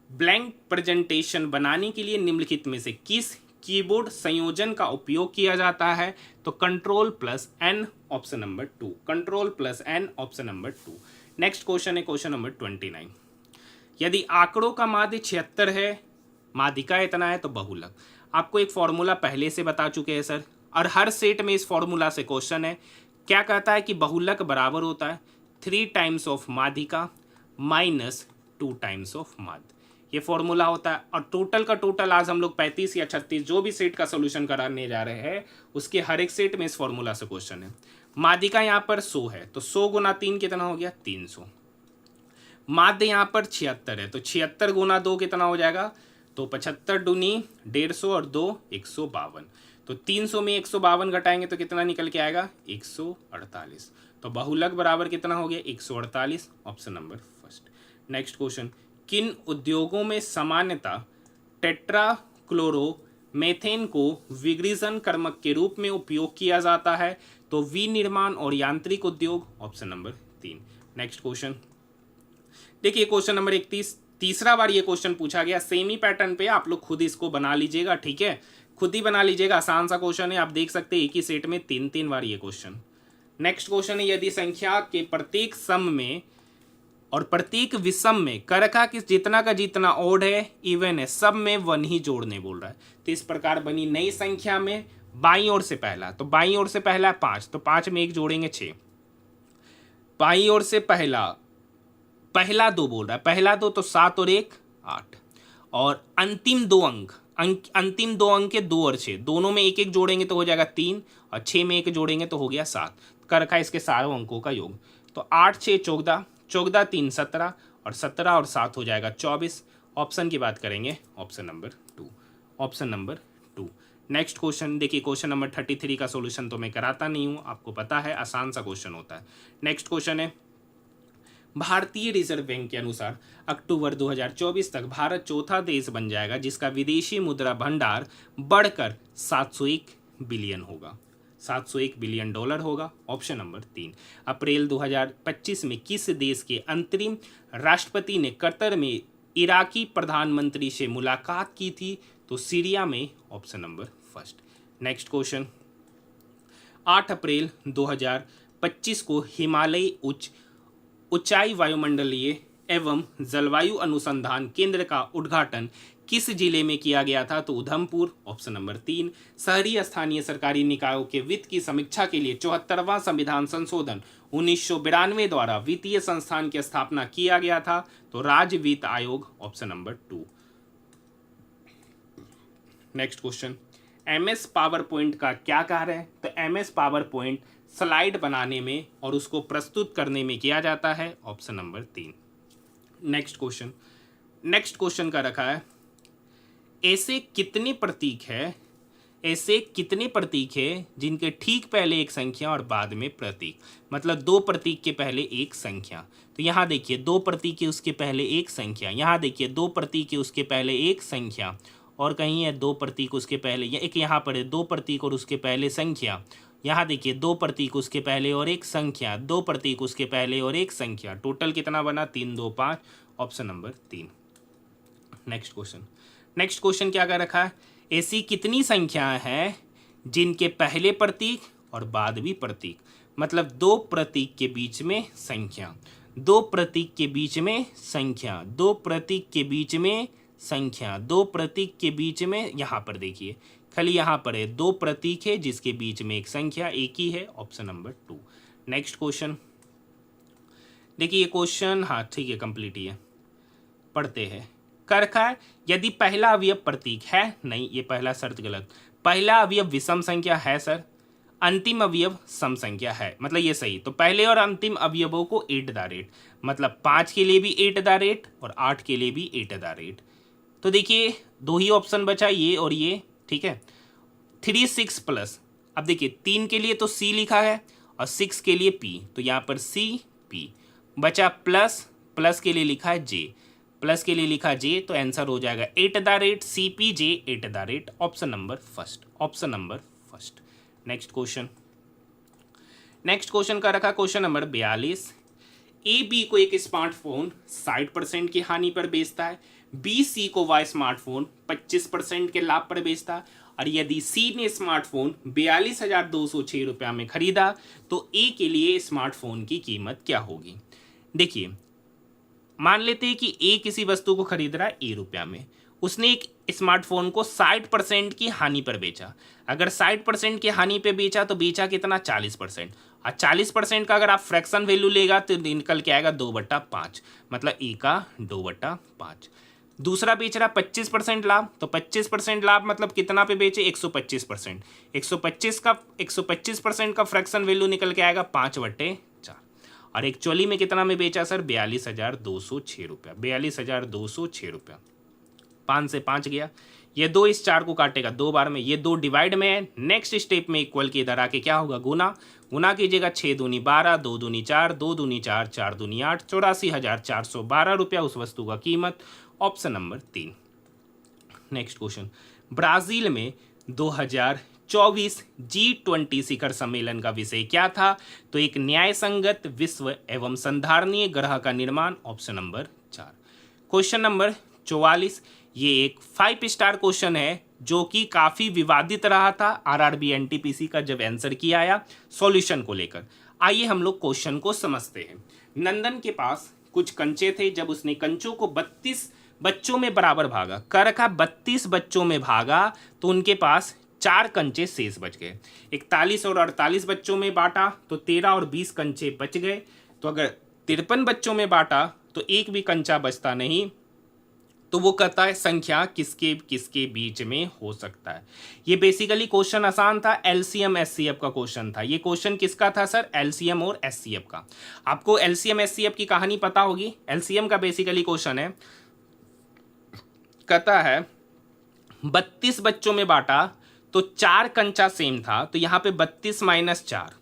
ब्लैंक प्रेजेंटेशन बनाने के लिए निम्नलिखित में से किस कीबोर्ड संयोजन का उपयोग किया जाता है? तो Ctrl+N, option number 2। Ctrl+N, option number 2। Next question है क्वेश्चन नंबर 29। यदि आंकड़ों का माध्य 76 है, माध्यिका इतना है, तो बहुलक। आपको एक फॉर्मूला पहले से बता चुके हैं सर, और हर सेट में इस फॉर्मूला से क्वेश्चन है। क्या कहता है कि बहुलक बराबर होता है 3 टाइम्स ऑफ माध्यिका माइनस 2 टाइम्स ऑफ माध्य। ये फॉर्मूला होता है। और टोटल का टोटल आज हम लोग 35 या 36 जो भी सेट का सोल्यूशन कराने जा रहे हैं उसके हर एक सेट में इस फॉर्मूला से क्वेश्चन है। माध्यिका यहाँ पर 100 है, तो 100 गुना 3 कितना हो गया? 300। माध्य यहाँ पर 76 है, तो 76 गुना 2 कितना हो जाएगा? तो 75 दूनी 150 और 2 152, तो 300 में 152 घटाएंगे तो कितना निकल के आएगा? 148। तो बहुलक बराबर कितना हो गया? 148, option number first. Next question, किन उद्योगों में सामान्यतः टेट्राक्लोरो मेथेन को विघटन कर्मक के रूप में उपयोग किया जाता है? तो विनिर्माण और यांत्रिक उद्योग, ऑप्शन नंबर 3। नेक्स्ट क्वेश्चन देखिए, क्वेश्चन नंबर 31, तीसरा बार ये क्वेश्चन पूछा गया सेमी पैटर्न पे, आप लोग खुद इसको बना लीजिएगा, ठीक है, खुद ही बना लीजिएगा, आसान सा क्वेश्चन है, आप देख सकते हैं एक ही सेट में 3-3 बार ये क्वेश्चन। नेक्स्ट क्वेश्चन है, यदि संख्या के प्रत्येक सम में और प्रत्येक विषम में कर का जितना का जितना ओड है, इवन है, सब में 1 ही जोड़ने बोल रहा है। तो इस प्रकार बनी नई संख्या में बाईं ओर से पहला, तो बाईं ओर से पहला है 5, तो 5 में 1 जोड़ेंगे 6। बाईं ओर से पहला 2 बोल रहा है, पहला 2 तो 7 और 1 8, और अंतिम 2 अंक अंतिम 2 अंक के 2 और 6 दोनों में 1-1 जोड़ेंगे तो हो जाएगा 3, और 6 में 1 जोड़ेंगे तो हो गया 7। कर का इसके सारे अंकों का योग, तो 8 6 14, 14 3 17, और 17 और 7 हो जाएगा 24। ऑप्शन की बात करेंगे, option number 2, option number 2। Next question देखिए, क्वेश्चन नंबर 33 का सॉल्यूशन तो मैं कराता नहीं हूँ, आपको पता है, आसान सा क्वेश्चन होता है। नेक्स्ट क्वेश्चन है, भारतीय रिजर्व बैंक के अनुसार अक्टूबर 2024 तक भारत चौथा देश बन जाएगा जिसका विदेशी मुद्रा भंडार बढ़कर 701 बिलियन होगा, 701 बिलियन डॉलर होगा, ऑप्शन नंबर 3। अप्रैल 2025 में किस देश के अंतरिम राष्ट्रपति ने कतर में इराकी प्रधानमंत्री से मुलाकात की थी? तो सीरिया में, ऑप्शन नंबर 1। नेक्स्ट क्वेश्चन, 8 अप्रैल 2025 को हिमालयी ऊंचाई वायुमंडलीय एवं जलवायु अनुसंधान केंद्र का उद्घाटन किस जिले में किया गया था? तो उधमपुर, ऑप्शन नंबर 3। शहरी स्थानीय सरकारी निकायों के वित्त की समीक्षा के लिए 74वां संविधान संशोधन 1992 द्वारा वित्तीय संस्थान की स्थापना किया गया था? तो राज्य वित्त आयोग, option number 2। Next question, MS power point का क्या कार्य है? तो MS पावर पॉइंट स्लाइड बनाने में और उसको प्रस्तुत करने में किया जाता है, ऑप्शन नंबर 3। नेक्स्ट क्वेश्चन का रखा है, ऐसे कितने प्रतीक है जिनके ठीक पहले एक संख्या और बाद में प्रतीक, मतलब 2 प्रतीक के पहले एक संख्या। तो यहाँ देखिए 2 प्रतीक के उसके पहले एक संख्या, यहाँ देखिए 2 प्रतीक के उसके पहले एक संख्या, और कहीं है 2 प्रतीक उसके पहले, एक यहाँ पर है 2 प्रतीक और उसके पहले संख्या, यहाँ देखिए 2 प्रतीक उसके पहले और एक संख्या, 2 प्रतीक उसके पहले और एक संख्या, टोटल कितना बना? 3 2 5, ऑप्शन नंबर 3। नेक्स्ट क्वेश्चन क्या कर रखा है, ऐसी कितनी संख्याएं हैं जिनके पहले प्रतीक और बाद भी प्रतीक, मतलब 2 प्रतीक के बीच में संख्या, 2 प्रतीक के बीच में संख्या, 2 प्रतीक के बीच में संख्या, 2 प्रतीक के बीच में, यहाँ पर देखिए खाली यहाँ पर है 2 प्रतीक है जिसके बीच में एक संख्या एक ही है, ऑप्शन नंबर 2। नेक्स्ट क्वेश्चन देखिए, ये क्वेश्चन हाँ ठीक है, कंप्लीट ही है, पढ़ते हैं। कर का है, यदि पहला अवयव प्रतीक है, नहीं ये पहला शर्त गलत, पहला अवयव विषम संख्या है सर, अंतिम अवयव सम संख्या है, मतलब ये सही। तो पहले और अंतिम अवयवों को 8 मतलब 5 के लिए भी 8 और 8 के लिए भी 8 तो देखिए 2 ही ऑप्शन बचा, ये और ये, ठीक है। 3 6 प्लस, अब देखिए 3 के लिए तो C लिखा है और 6 के लिए P, तो यहाँ पर C P बचा, प्लस के लिए लिखा है J, प्लस के लिए लिखा J, तो आंसर हो जाएगा 8 CPJ 8 option number 1, option number 1। Next question का रखा क्वेश्चन नंबर 42, A B को एक स्मार्टफोन 60% की हानि पर बेचता है, B C को वह स्मार्टफोन 25% के लाभ पर बेचता है, और यदि C ने स्मार्टफोन 42,206 रुपया में खरीदा तो A के लिए स्मार्टफोन की कीमत क्या होगी? देखिए मान लेते हैं कि A किसी वस्तु को खरीद रहा है A रुपया में, उसने एक स्मार्टफोन को 60% की हानि पर बेचा। अगर 60% की हानि पे बेचा तो बेचा कितना? 40%, और 40% का अगर आप फ्रैक्शन वैल्यू लेगा तो निकल के आएगा 2/5, मतलब A का 2/5। दूसरा बेच रहा 25% लाभ, तो 25% लाभ मतलब कितना पे बेचे? 125%, 125% का फ्रैक्शन वैल्यू निकल के आएगा 5/4, और एक्चुअली में कितना में बेचा सर? 42,206 रुपया, 42,206 रुपया। 5 से 5 गया, ये 2 इस 4 को काटेगा 2 बार में, ये 2 डिवाइड में है, नेक्स्ट स्टेप में इक्वल के इधर आके क्या होगा? गुना कीजिएगा, 6 दूनी 12, 2 दूनी 4, 2 दूनी 4, 4 दूनी 8, 84,412 रुपया उस वस्तु का कीमत, option number 3। Next question, Brazil में 2024 G20 शिखर सम्मेलन का विषय क्या था? तो एक न्याय संगत विश्व एवं संधारणीय ग्रह का निर्माण, ऑप्शन नंबर 4। क्वेश्चन नंबर 44, ये एक 5 स्टार क्वेश्चन है जो कि काफ़ी विवादित रहा था आरआरबी एनटीपीसी का जब आंसर किया आया सॉल्यूशन को लेकर। आइए हम लोग क्वेश्चन को समझते हैं। नंदन के पास कुछ कंचे थे, जब उसने कंचों को 32 बच्चों में बराबर भागा, कर का 32 बच्चों में भागा तो उनके पास 4 कंचे शेष बच गए। 41 और 48 बच्चों में बांटा तो 13 और 20 कंचे बच गए। तो अगर 53 बच्चों में बांटा तो एक भी कंचा बचता नहीं। तो वो कहता है संख्या किसके किसके बीच में हो सकता है। ये बेसिकली क्वेश्चन आसान था, एलसीएम एससीएफ का क्वेश्चन था। ये क्वेश्चन किसका था सर? एलसीएम और एससीएफ का। आपको एलसीएम एससीएफ की कहानी पता होगी। एलसीएम का बेसिकली क्वेश्चन है, कहता है 32 बच्चों में बांटा तो 4 कंचा सेम था, तो यहाँ पे 32 माइनस 4।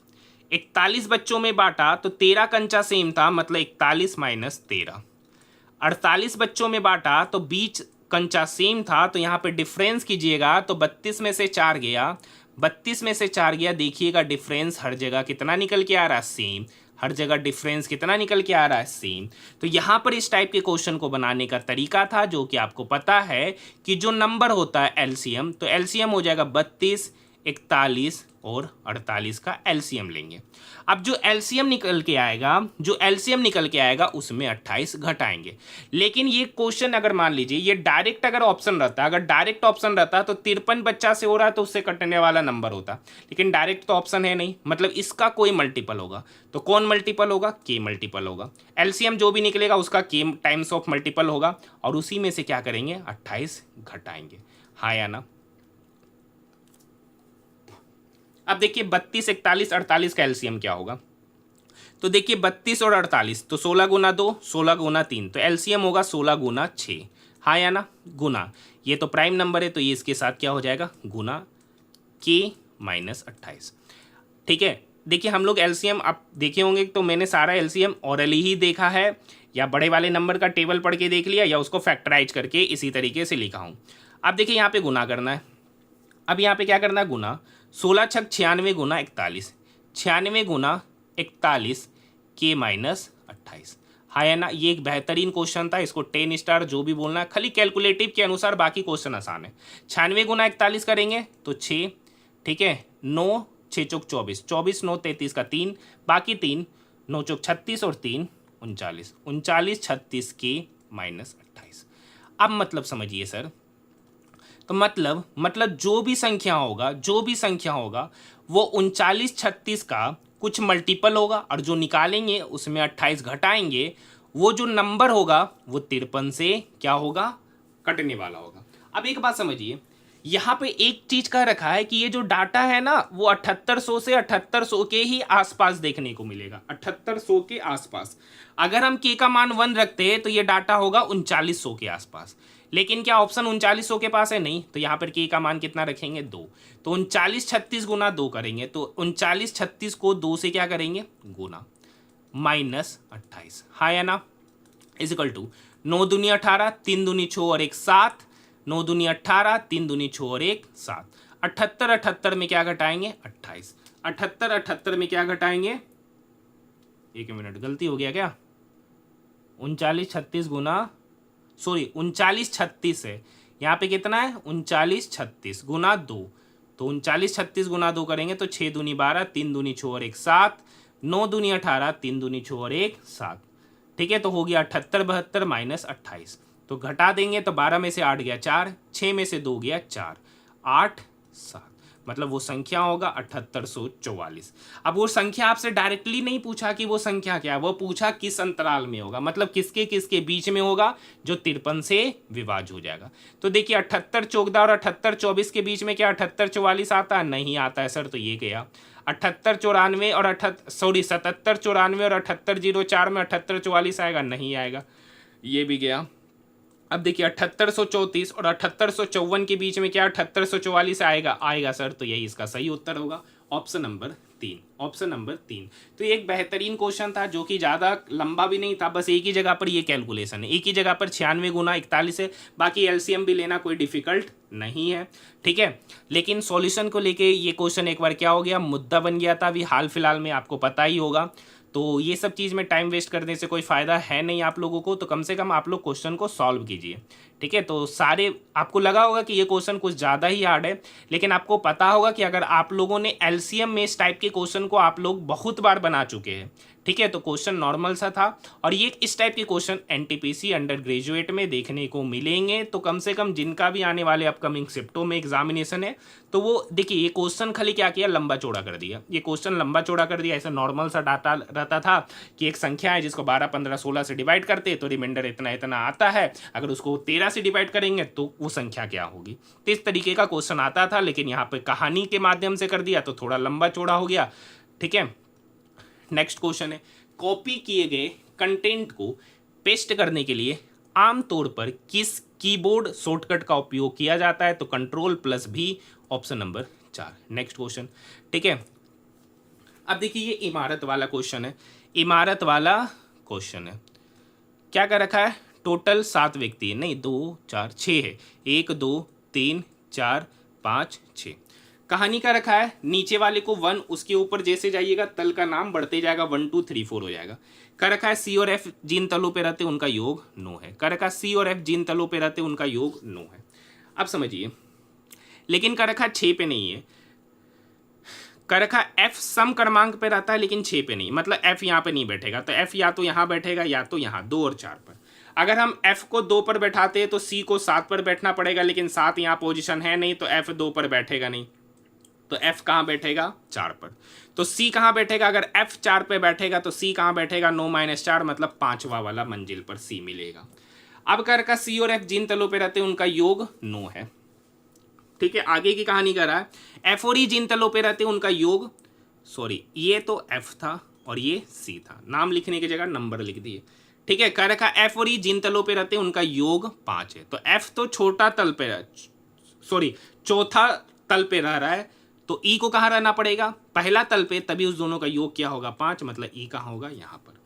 41 बच्चों में बांटा तो 13 कंचा सेम था, मतलब 41 माइनस 13। 48 बच्चों में बांटा तो 20 कंचा सेम था, तो यहाँ पे डिफरेंस कीजिएगा तो 32 में से 4 गया, 32 में से 4 गया। देखिएगा डिफरेंस हर जगह कितना निकल के आ रहा है? सेम। हर जगह डिफरेंस कितना निकल के आ रहा है? सेम। तो यहाँ पर इस टाइप के क्वेश्चन को बनाने का तरीका था, जो कि आपको पता है कि जो नंबर होता है एलसीएम, तो एलसीएम हो जाएगा 32, 41 और 48 का एलसीएम लेंगे। अब जो एलसीएम निकल के आएगा उसमें 28 घटाएंगे। लेकिन ये क्वेश्चन अगर मान लीजिए ये डायरेक्ट अगर ऑप्शन रहता, अगर डायरेक्ट ऑप्शन रहता तो 53 बच्चा से हो रहा है तो उससे कटने वाला नंबर होता, लेकिन डायरेक्ट तो ऑप्शन है नहीं, मतलब इसका कोई मल्टीपल होगा। तो कौन मल्टीपल होगा? के मल्टीपल होगा। एलसीएम जो भी निकलेगा उसका के टाइम्स ऑफ मल्टीपल होगा, और उसी में से क्या करेंगे? 28 घटाएंगे। हाँ या ना? अब देखिए 32, 41, 48 का एलसीएम क्या होगा? तो देखिए 32 और 48 तो 16 गुना 2, 16 गुना 3, तो एलसीएम होगा 16 गुना 6। हाँ या ना? गुना, ये तो प्राइम नंबर है तो ये इसके साथ क्या हो जाएगा? गुना के माइनस 28। ठीक है, देखिए हम लोग एलसीएम आप देखे होंगे, तो मैंने सारा एलसीएम ऑरली ही देखा है, या बड़े वाले नंबर का टेबल पढ़ के देख लिया, या उसको फैक्टराइज करके इसी तरीके से लिखा हूँ। अब देखिए यहाँ पे गुना करना है। अब यहाँ पे क्या करना है? गुना 16 छक 96 गुना 41, 96 गुना 41 के माइनस 28। हाँ है ना? ये एक बेहतरीन क्वेश्चन था, इसको 10 स्टार जो भी बोलना है, खाली कैलकुलेटिव के अनुसार, बाकी क्वेश्चन आसान है। 96 गुना 41 करेंगे तो 6, ठीक है, 9 6 चौक 24, 24 9 33 का 3, बाकी 3 9 चौक 36 और 3 39, 39 36 के माइनस 28। अब मतलब समझिए सर, तो मतलब जो भी संख्या होगा वो 39 36 का कुछ मल्टीपल होगा, और जो निकालेंगे उसमें 28 घटाएंगे, वो जो नंबर होगा वो 53 से क्या होगा? कटने वाला होगा। अब एक बात समझिए, यहाँ पे एक चीज कह रखा है कि ये जो डाटा है ना वो 7800 से 7800 के ही आसपास देखने को मिलेगा, 7800 के आसपास। अगर हम के का मान 1 रखते हैं तो ये डाटा होगा 3900 के आसपास, लेकिन क्या ऑप्शन 3900 के पास है? नहीं, तो यहाँ पर के का मान कितना रखेंगे? 2। तो 39 36 गुना 2 करेंगे, तो 39 36 को 2 से क्या करेंगे? गुना, माइनस 28। हाँ या ना? इजिकल टू 9 दूनी 18, 3 दूनी 6 और 1 7, 9 दूनी 18, 3 दूनी 6 और 1 7। 78 78 में क्या घटाएंगे? 28। 78 78 में क्या घटाएंगे? एक मिनट, गलती हो गया क्या? 39 36 गुना, सॉरी 39 36 है, यहाँ पे कितना है? 39 36 गुना 2, तो 39 36 गुना 2 करेंगे तो 6 दूनी 12, 3 दूनी 6 और 1 7, 9 दूनी 18, 3 दूनी 6 और 1 7। ठीक है, तो हो गया 78 72 माइनस 28, तो घटा देंगे तो 12 में से 8 गया 4, 6 में से 2 गया 4, 8 7, मतलब वो संख्या होगा 7844। अब वो संख्या आपसे डायरेक्टली नहीं पूछा कि वो संख्या क्या है, वो पूछा किस अंतराल में होगा, मतलब किसके किसके बीच में होगा, जो 53 से विभाज्य हो जाएगा। तो देखिए 78 14 और 78 24 के बीच में क्या 78 44 आता है? नहीं आता है सर, तो ये गया 78 94 और 77 94 और 78 04 में 78 44 आएगा? नहीं आएगा, ये भी गया। अब देखिए 7834 और 7854 के बीच में क्या 7844 आएगा? आएगा सर, तो यही इसका सही उत्तर होगा, ऑप्शन नंबर तीन, ऑप्शन नंबर 3। तो ये एक बेहतरीन क्वेश्चन था जो कि ज़्यादा लंबा भी नहीं था, बस एक ही जगह पर ये कैलकुलेशन है, एक ही जगह पर 96 गुना 41 है, बाकी एलसीएम भी लेना कोई डिफिकल्ट नहीं है, ठीक है। लेकिन सॉल्यूशन को लेके ये क्वेश्चन एक बार क्या हो गया, मुद्दा बन गया था, अभी हाल फिलहाल में आपको पता ही होगा। तो ये सब चीज़ में टाइम वेस्ट करने से कोई फ़ायदा है नहीं आप लोगों को, तो कम से कम आप लोग क्वेश्चन को सॉल्व कीजिए, ठीक है। तो सारे आपको लगा होगा कि ये क्वेश्चन कुछ ज़्यादा ही हार्ड है, लेकिन आपको पता होगा कि अगर आप लोगों ने एलसीएम में इस टाइप के क्वेश्चन को आप लोग बहुत बार बना चुके हैं, ठीक है, तो क्वेश्चन नॉर्मल सा था। और ये इस टाइप के क्वेश्चन एनटीपीसी अंडर ग्रेजुएट में देखने को मिलेंगे, तो कम से कम जिनका भी आने वाले अपकमिंग शिफ्टों में एग्जामिनेशन है, तो वो देखिए ये क्वेश्चन खाली क्या किया, लंबा चौड़ा कर दिया, ये क्वेश्चन लंबा चौड़ा कर दिया। ऐसा नॉर्मल सा डाटा रहता था कि एक संख्या है जिसको 12, 15, 16 से डिवाइड करते तो रिमाइंडर इतना इतना आता है, अगर उसको 13 से डिवाइड करेंगे तो वो संख्या क्या होगी, तो इस तरीके का क्वेश्चन आता था। लेकिन यहाँ पे कहानी के माध्यम से कर दिया तो थोड़ा लंबा चौड़ा हो गया, ठीक है। नेक्स्ट क्वेश्चन है, कॉपी किए गए कंटेंट को पेस्ट करने के लिए आमतौर पर किस कीबोर्ड शॉर्टकट का उपयोग किया जाता है, तो Ctrl+V, option number 4। Next question, ठीक है। अब देखिए ये इमारत वाला क्वेश्चन है, इमारत वाला क्वेश्चन है, क्या कर रखा है, टोटल 7 व्यक्ति है, नहीं 2 4 6 है, 1 2 3 4 5 6। कहानी का रखा है, नीचे वाले को 1, उसके ऊपर जैसे जाइएगा तल का नाम बढ़ते जाएगा, 1 2 3 4 हो जाएगा। कर रखा है सी और एफ जिन तलों पे रहते उनका योग 9 है, कर रखा है सी और एफ जिन तलों पे रहते उनका योग 9 है। अब समझिए, लेकिन कर रखा 6 पे नहीं है, कर रखा एफ सम क्रमांक पे रहता है लेकिन 6 पे नहीं, मतलब एफ यहाँ पे नहीं बैठेगा, तो एफ या तो यहाँ बैठेगा या तो यहाँ 2 और 4 पर। अगर हम f को 2 पर बैठाते हैं तो c को 7 पर बैठना पड़ेगा, लेकिन 7 यहाँ पोजीशन है नहीं तो f 2 पर बैठेगा नहीं, तो f कहाँ बैठेगा, 4 पर। तो c कहाँ बैठेगा, अगर f 4 पे बैठेगा तो c कहाँ बैठेगा, 9 - 4, मतलब 5वां वाला मंजिल पर c मिलेगा। अब कर का c और f जिन तलों पे रहते हैं उनका योग 9 है, ठीक है। आगे की कहानी कर रहा है, f और e जिन तलों पे रहते हैं उनका योग, सॉरी ये तो f था और ये c था, नाम लिखने की जगह नंबर लिख दिए, ठीक है। कर रखा f और e जिन तलों पे रहते हैं उनका योग 5 है, तो f तो छोटा तल पे सॉरी चौथा तल पे रह रहा है, तो e को कहाँ रहना पड़ेगा, पहला तल पे, तभी उस दोनों का योग क्या होगा, 5, मतलब e कहाँ होगा, यहाँ पर।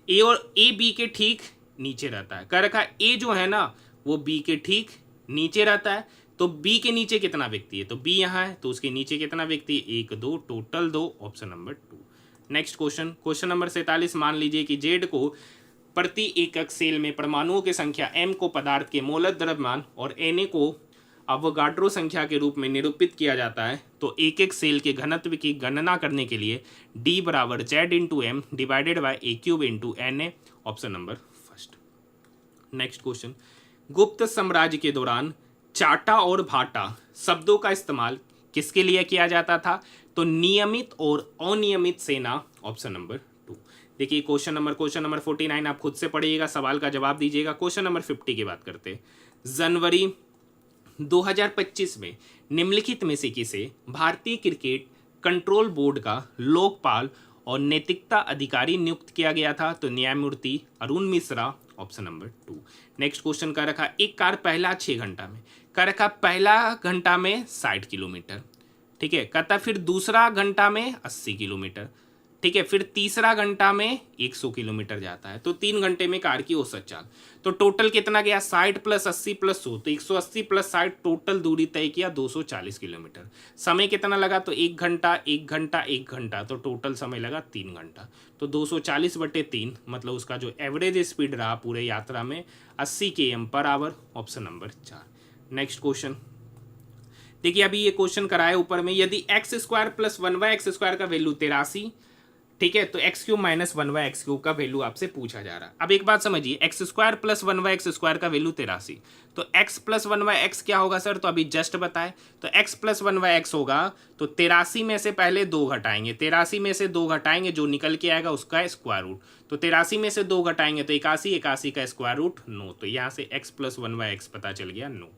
a और a b के ठीक नीचे रहता है, कर रखा a जो है ना वो b के ठीक नीचे रहता है, तो b के नीचे कितना व्यक्ति है, तो b यहाँ है तो उसके नीचे कितना व्यक्ति है, 1 2, total 2, option number 2। Next question, question number 47, मान लीजिए कि जेड को प्रति एकक सेल में परमाणुओं की संख्या m को पदार्थ के मोलक द्रव्यमान और Na को अवोगाड्रो संख्या के रूप में निरूपित किया जाता है, तो एक एक सेल के घनत्व की गणना करने के लिए D बराबर Z/m divided by A³ Na, option number first. Next question, गुप्त साम्राज्य के दौरान चाटा और भाटा शब्दों का इस्तेमाल किसके लिए किया जाता था, तो नियमित और अनियमित सेना, ऑप्शन नंबर 2। देखिए क्वेश्चन नंबर 49 आप खुद से पढ़िएगा, सवाल का जवाब दीजिएगा। क्वेश्चन नंबर 50 की बात करते हैं, जनवरी 2025 में निम्नलिखित में से किसे भारतीय क्रिकेट कंट्रोल बोर्ड का लोकपाल और नैतिकता अधिकारी नियुक्त किया गया था, तो न्यायमूर्ति Arun Mishra, option number 2। Next question का रखा, एक कार पहला 6 घंटा में, का रखा पहला घंटा में 60 किलोमीटर, ठीक है, कहता फिर दूसरा घंटा में 80 किलोमीटर, ठीक है, फिर तीसरा घंटा में 100 किलोमीटर जाता है, तो 3 घंटे में कार की औसत चाल, तो टोटल कितना गया, 60 + 80 + 100, तो 180 + 60, टोटल दूरी तय किया 240 किलोमीटर। समय कितना लगा, तो 1 घंटा 1 घंटा 1 घंटा, तो टोटल समय लगा 3 घंटा, तो 240/3, मतलब उसका जो एवरेज स्पीड रहा पूरे यात्रा में 80 km/h, option number 4। Next question देखिए, अभी ये क्वेश्चन कराया ऊपर में, यदि x² + 1/x² का वैल्यू 83, ठीक है, तो x³ - 1/x³ का वैल्यू आपसे पूछा जा रहा है। अब एक बात समझिए, x² + 1/x² का वैल्यू 83, तो x + 1/x क्या होगा सर, तो अभी जस्ट बताए, तो x + 1/x होगा, तो 83 में से पहले 2 घटाएंगे, 83 में से 2 घटाएंगे, जो निकल के आएगा उसका स्क्वायर रूट, तो 83 में से 2 घटाएंगे तो 81, 81 का स्क्वायर रूट 9, तो यहाँ से x + 1/x पता चल गया 9।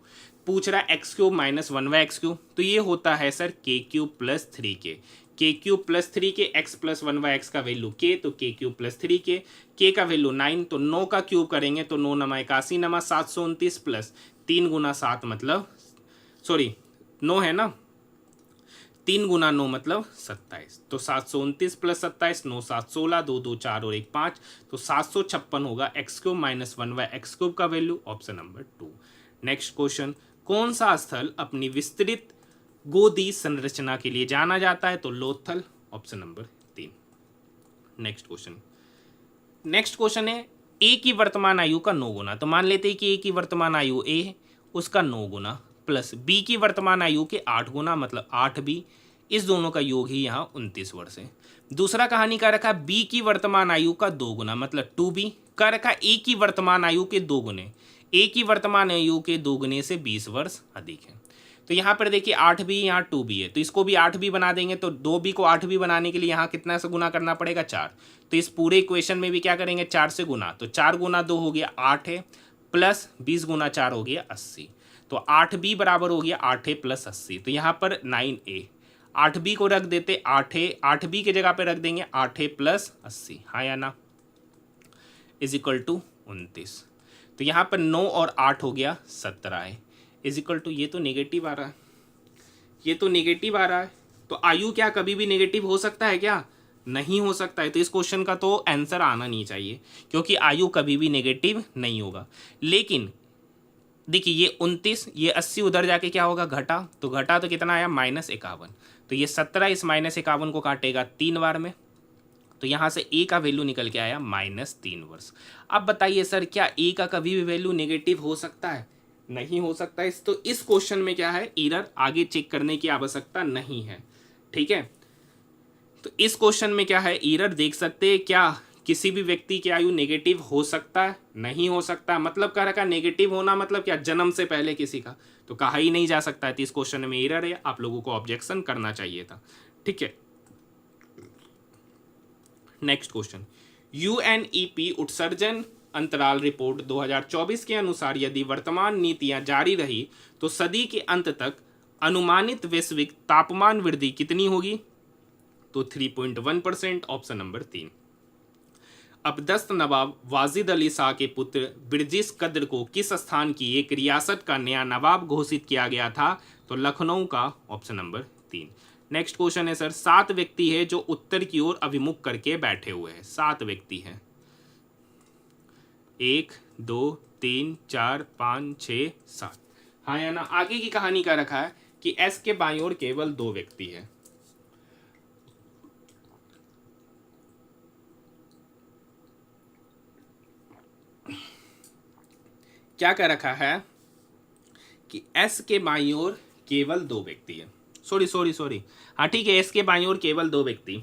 पूछ रहा है x³ - 1/x³, तो ये होता है sir k³ + 3k, k³ + 3k, x + 1/x का वैल्यू k, तो k³ + 3k, k का वैल्यू 9, तो 9 का क्यूब करेंगे तो 9 × 81 × 729 प्लस 3 × 7 मतलब सॉरी 9 है ना, 3 गुना 9 मतलब 27, तो 729 प्लस 27, 9 7 16, 2 2 4 और 1 5, तो 756 होगा एक्स क्यूब माइनस 1/x³ का value, option number 2। Next question, कौन सा स्थल अपनी विस्तृत गोदी संरचना के लिए जाना जाता है? तो Lothal, option number 3। Next question है ए की वर्तमान आयु का 9 गुना। तो मान लेते हैं कि ए की वर्तमान आयु ए है, उसका 9 गुना प्लस बी की वर्तमान आयु के 8 गुना मतलब 8b, इस दोनों का योग ही यहाँ 29 वर्ष है। दूसरा कहानी का रखा बी की वर्तमान आयु का 2 गुना मतलब 2b, का रखा ए की वर्तमान आयु के 2 गुने, ए की वर्तमान आयु के 2 गुने से 20 वर्ष अधिक है। तो यहाँ पर देखिए 8b, यहाँ 2b है, तो इसको भी 8b बना देंगे, तो 2b को 8b बनाने के लिए यहाँ कितना से गुना करना पड़ेगा? 4। तो इस पूरे इक्वेशन में भी क्या करेंगे? 4 से गुना, तो 4 गुना 2 हो गया 8 है, प्लस 20 गुना 4 हो गया 80, तो 8b बराबर हो गया 8 है प्लस 80, तो यहाँ पर 9a, 8b को रख देते 8 है, 8b के जगह पे रख देंगे 8 है प्लस 80, हाँ या ना, इज इक्वल टू 29। तो यहाँ पर 9 और 8 हो गया 17 है, इज इक्वल टू, ये तो नेगेटिव आ रहा है, ये तो नेगेटिव आ रहा है, तो आयु क्या कभी भी नेगेटिव हो सकता है क्या? नहीं हो सकता है। तो इस क्वेश्चन का तो आंसर आना नहीं चाहिए, क्योंकि आयु कभी भी नेगेटिव नहीं होगा। लेकिन देखिए ये 29, ये 80 उधर जाके क्या होगा? घटा, तो घटा तो कितना आया? -51, तो ये 17 इस -51 को काटेगा 3 बार में, तो यहाँ से ए का वैल्यू निकल के आया -3 वर्ष। अब बताइए सर, क्या ए का कभी भी वैल्यू नेगेटिव हो सकता है? नहीं हो सकता है। तो इस क्वेश्चन में क्या है? एरर आगे चेक करने की आवश्यकता नहीं है, ठीक है। तो इस क्वेश्चन में क्या है? एरर देख सकते हैं क्या किसी भी व्यक्ति की आयु नेगेटिव हो सकता है? नहीं हो सकता। मतलब कह रखा नेगेटिव होना मतलब क्या? जन्म से पहले किसी का, तो कहा ही नहीं जा सकता है। तो इस क्वेश्चन में एरर है, आप लोगों को ऑब्जेक्शन करना चाहिए था, ठीक है। नेक्स्ट क्वेश्चन, यूएनईपी उत्सर्जन अंतराल रिपोर्ट 2024 के अनुसार यदि वर्तमान नीतियां जारी रही तो सदी के अंत तक अनुमानित वैश्विक तापमान वृद्धि कितनी होगी? तो 3.1%, ऑप्शन नंबर 3। अबदस्त नवाब वाजिद अली शाह के पुत्र बिरजिस कद्र को किस स्थान की एक रियासत का नया नवाब घोषित किया गया था? तो लखनऊ का, ऑप्शन नंबर 3। नेक्स्ट क्वेश्चन है सर, 7 व्यक्ति है जो उत्तर की ओर अभिमुख करके बैठे हुए हैं। 7 व्यक्ति हैं, 1 2 3 4 5 6 7, हाँ या ना। आगे की कहानी का रखा है कि एस के बाईं ओर केवल 2 व्यक्ति हैं। क्या कह रखा है कि एस के बाईं ओर केवल 2 व्यक्ति हैं। सॉरी, हाँ ठीक है, एस के बाईं ओर केवल 2 व्यक्ति।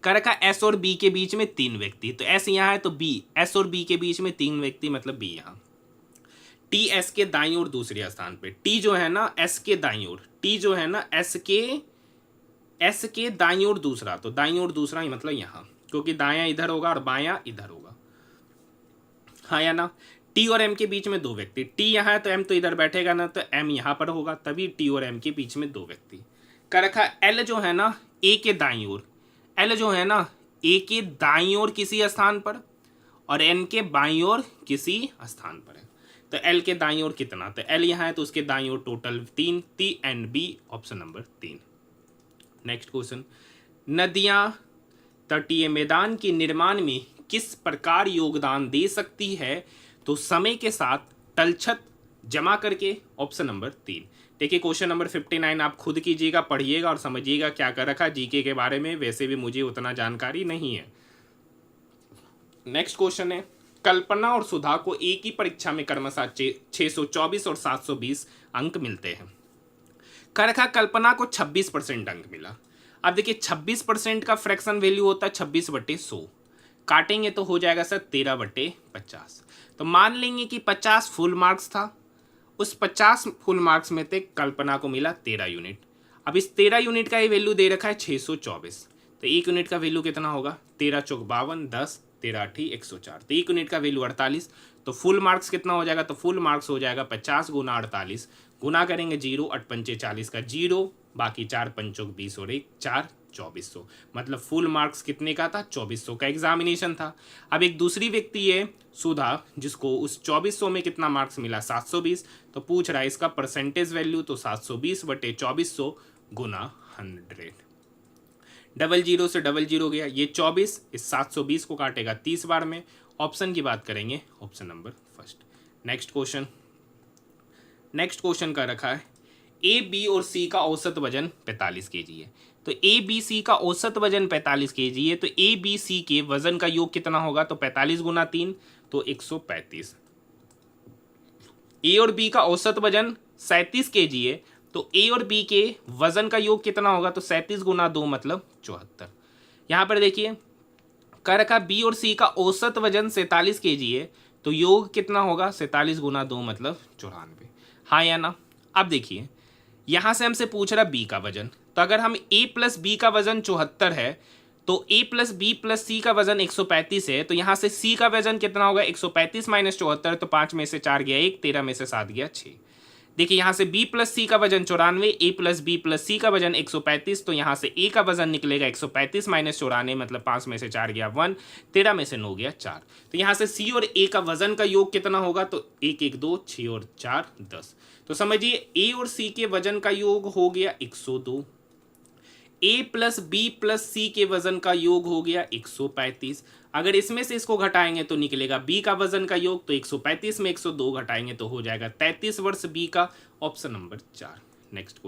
कह रखा एस और बी के बीच में 3 व्यक्ति, तो एस यहाँ है तो बी, एस और बी के बीच में 3 व्यक्ति मतलब बी यहाँ। टी एस के दाईं ओर दूसरे स्थान पे, टी जो है ना एस के दाईं ओर, टी जो है ना एस के दाईं ओर दूसरा, तो दाईं ओर दूसरा ही मतलब यहाँ, क्योंकि दायां इधर होगा और बायां इधर होगा, हाँ या ना। टी और एम के बीच में 2 व्यक्ति, टी यहाँ है तो एम तो इधर बैठेगा ना, तो एम यहाँ पर होगा, तभी टी और एम के बीच में 2 व्यक्ति। कह रखा एल जो है ना ए के दाईं ओर, एल जो है ना ए के दाईं ओर किसी स्थान पर और एन के बाईं ओर किसी स्थान पर है। तो एल के दाईं ओर कितना? तो एल यहाँ है तो उसके दाईं ओर total 3, T and B, option number 3। Next question, नदियाँ तटीय मैदान के निर्माण में किस प्रकार योगदान दे सकती है? तो समय के साथ तलछट जमा करके, ऑप्शन नंबर 3। देखिए क्वेश्चन नंबर 59 आप खुद कीजिएगा, पढ़िएगा और समझिएगा क्या कर रखा जीके के बारे में, वैसे भी मुझे उतना जानकारी नहीं है। नेक्स्ट क्वेश्चन है, कल्पना और सुधा को एक ही परीक्षा में क्रमशः 624 और 720 अंक मिलते हैं। कर रखा कल्पना को 26% अंक मिला। अब देखिए 26% का फ्रैक्शन वैल्यू होता है 26/100, काटेंगे तो हो जाएगा सर 13/50। तो मान लेंगे कि 50 फुल मार्क्स था, उस 50 फुल मार्क्स में से कल्पना को मिला 13 यूनिट। अब इस 13 यूनिट का ये वैल्यू दे रखा है 624, तो 1 यूनिट का वैल्यू कितना होगा? 13 चौक 52, 10 13 8 104, तो 1 यूनिट का वैल्यू 48। तो फुल मार्क्स कितना हो जाएगा? तो फुल मार्क्स हो जाएगा 50 गुना 48, गुना करेंगे 0 8 पंचे 40 का 0, बाकी 4 पंचोक 20 और 1 4 2400, मतलब फुल मार्क्स कितने का था? 2400 का एग्जामिनेशन था। अब एक दूसरी व्यक्ति है सुधा, जिसको उस 2400 में कितना मार्क्स मिला? 720, तो पूछ रहा है इसका परसेंटेज वैल्यू, तो 720/2400 गुना 100। डबल जीरो से डबल जीरो गया, ये 24 इस 720 को काटेगा 30 बार में। ऑप्शन की बात करेंगे, option number first. Next question का रखा है ए बी और सी का औसत वजन 45 केजी है। तो ए बी सी का औसत वजन 45 केजी है, तो ए बी सी के वजन का योग कितना होगा? तो 45 गुना 3 तो 135। ए और बी का औसत वजन 37 केजी है, तो ए और बी के वजन का योग कितना होगा? तो 37 गुना 2 मतलब 74। यहाँ पर देखिए कर रखा बी और सी का औसत वजन 47 केजी है, तो योग कितना होगा? 47 गुना 2 मतलब 94। हाँ या ना? अब देखिए यहाँ से हमसे पूछ रहा बी का वजन, तो अगर हम ए प्लस बी का वजन 74 है, तो ए प्लस बी प्लस सी का वजन 135 है, तो यहाँ से सी का वजन कितना होगा? 135 माइनस 74, तो 5 में से 4 गया 1, 13 में से 7 गया 6। देखिए यहाँ से b प्लस सी का वजन 94, ए प्लस बी प्लस सी का वजन 135, तो यहाँ से ए का वजन निकलेगा 135 माइनस 94 मतलब 5 में से 4 गया 1, 13 में से 9 गया 4। तो यहाँ से सी और ए का वजन का योग कितना होगा? तो 1 1 2 6 और 4 10। तो समझिए ए और सी के वजन का योग हो गया 102। ए प्लस बी प्लस सी के वजन का योग हो गया 135। अगर इसमें से इसको घटाएंगे तो निकलेगा बी का वजन का योग, तो 135 में 102 घटाएंगे तो हो जाएगा 33 वर्ष बी का। Option number 4। नेक्स्ट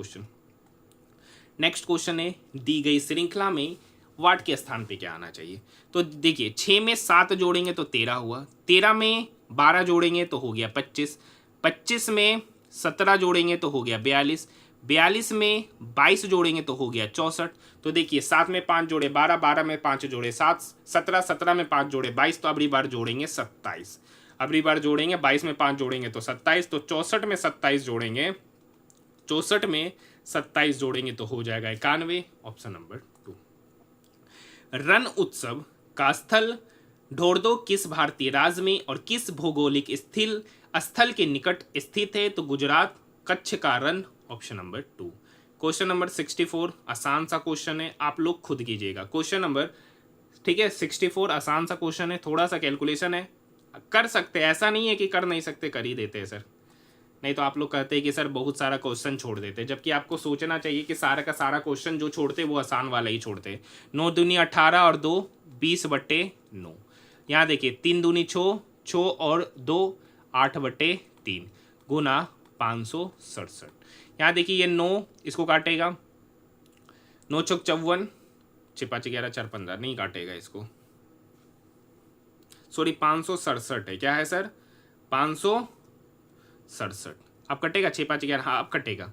क्वेश्चन है दी गई श्रृंखला में वाट के स्थान पे क्या आना चाहिए? तो देखिए 6 में 7 जोड़ेंगे तो 13 हुआ, 13 में 12 जोड़ेंगे तो हो गया 25, 25 में 17 जोड़ेंगे तो हो गया 42, 42 में 22 जोड़ेंगे तो हो गया 64। तो देखिए 7 में 5 जोड़े 12, 12 में 5 जोड़े 7, 17, 17 में 5 जोड़े 22, तो अगली बार जोड़ेंगे 27। अगली बार जोड़ेंगे 22 में 5 जोड़ेंगे तो 27, तो 64 में 27 जोड़ेंगे, 64 में 27 जोड़ेंगे तो हो जाएगा 91। Option number 2। रण उत्सव का स्थल ढोर्दो किस भारतीय राज्य में और किस भौगोलिक स्थल के निकट स्थित है? तो गुजरात, कच्छ का रण। Option number 2। क्वेश्चन नंबर 64 आसान सा क्वेश्चन है, आप लोग खुद कीजिएगा। क्वेश्चन नंबर ठीक है 64 आसान सा क्वेश्चन है, थोड़ा सा कैलकुलेशन है, कर सकते हैं, ऐसा नहीं है कि कर नहीं सकते, कर ही देते हैं सर। नहीं तो आप लोग कहते हैं कि सर बहुत सारा क्वेश्चन छोड़ देते हैं, जबकि आपको सोचना चाहिए कि सारा का सारा क्वेश्चन जो छोड़ते वो आसान वाला ही छोड़ते। 9 दूनी 18 और 2 20/9। यहाँ देखिए 3 दूनी 6, 6 और 2 8/3 गुना 567। यहाँ देखिए ये 9 इसको काटेगा, 9 चौक 54, 6 5 11 4 15 नहीं काटेगा इसको, सॉरी 567 है। क्या है सर? 567। अब कटेगा 6 5 11, हाँ अब कटेगा।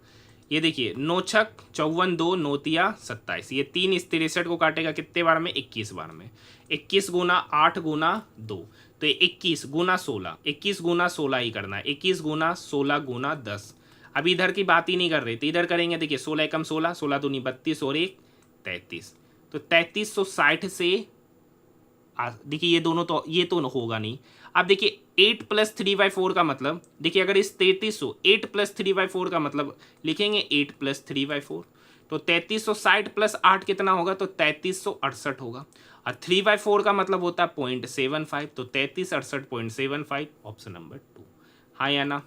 ये देखिए 9 छक 54, 2 9 तिया 27, ये 3 इस 63 को काटेगा कितने बार में? 21 बार में। 21 गुना 8 गुना 2, तो 21 गुना 16, 21 गुना 16 ही करना है, 21 गुना 16 गुना 10। अभी इधर की बात ही नहीं कर रहे थे, इधर करेंगे। देखिए 16 एकम 16, 16 दूनी 32 और 1 33, तो 3360 से देखिए ये दोनों तो ये तो होगा नहीं। अब देखिए 8 + 3/4 का मतलब, देखिए अगर इस 3300 8 + 3/4 का मतलब लिखेंगे 8 + 3/4, तो 3360 + 8 कितना होगा? तो 3368 होगा। और 3/4 का मतलब होता है 0.75, तो 3368.75। Option number 2। हाँ या ना?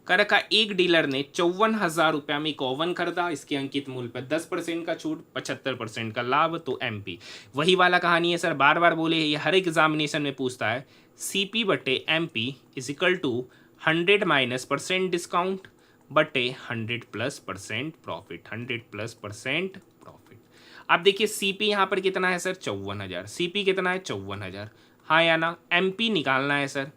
कर रखा एक डीलर ने 54,000 रुपया में एक ओवन खरीदा, इसके अंकित मूल्य पर 10% का छूट, 75% का लाभ, तो MP। वही वाला कहानी है सर, बार बार बोले, ये हर एग्जामिनेशन में पूछता है। CP/MP is equal to 100 minus % discount बटे 100+% प्रॉफिट, 100+% प्रॉफिट। अब देखिए CP यहाँ पर कितना है सर? 54,000। CP कितना है? 54,000। हाँ या ना? MP निकालना है सर,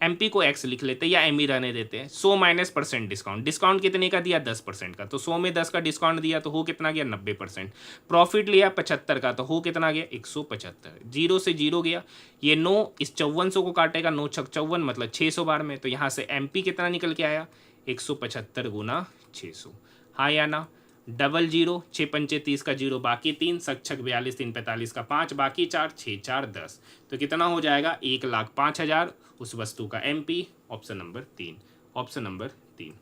MP को X लिख लेते हैं या M ही रहने देते हैं। 100 माइनस % डिस्काउंट, डिस्काउंट कितने का दिया? 10% का, तो 100 में 10 का डिस्काउंट दिया तो हो कितना गया? 90%। प्रॉफिट लिया 75 का, तो हो कितना गया? 175। 0 से 0 गया, ये 9 इस 5400 को काटेगा, 9 छक 54 मतलब 600 बार में, तो यहाँ से MP कितना निकल के आया? 175 गुना 600। हाँ या ना? 00 6 पंचे 30 का 0 बाकी 3 सक 42 3 45 का 5 बाकी 4 6 4 10, तो कितना हो जाएगा? 1,05,000 उस वस्तु का MP। Option number 3। Option number 3।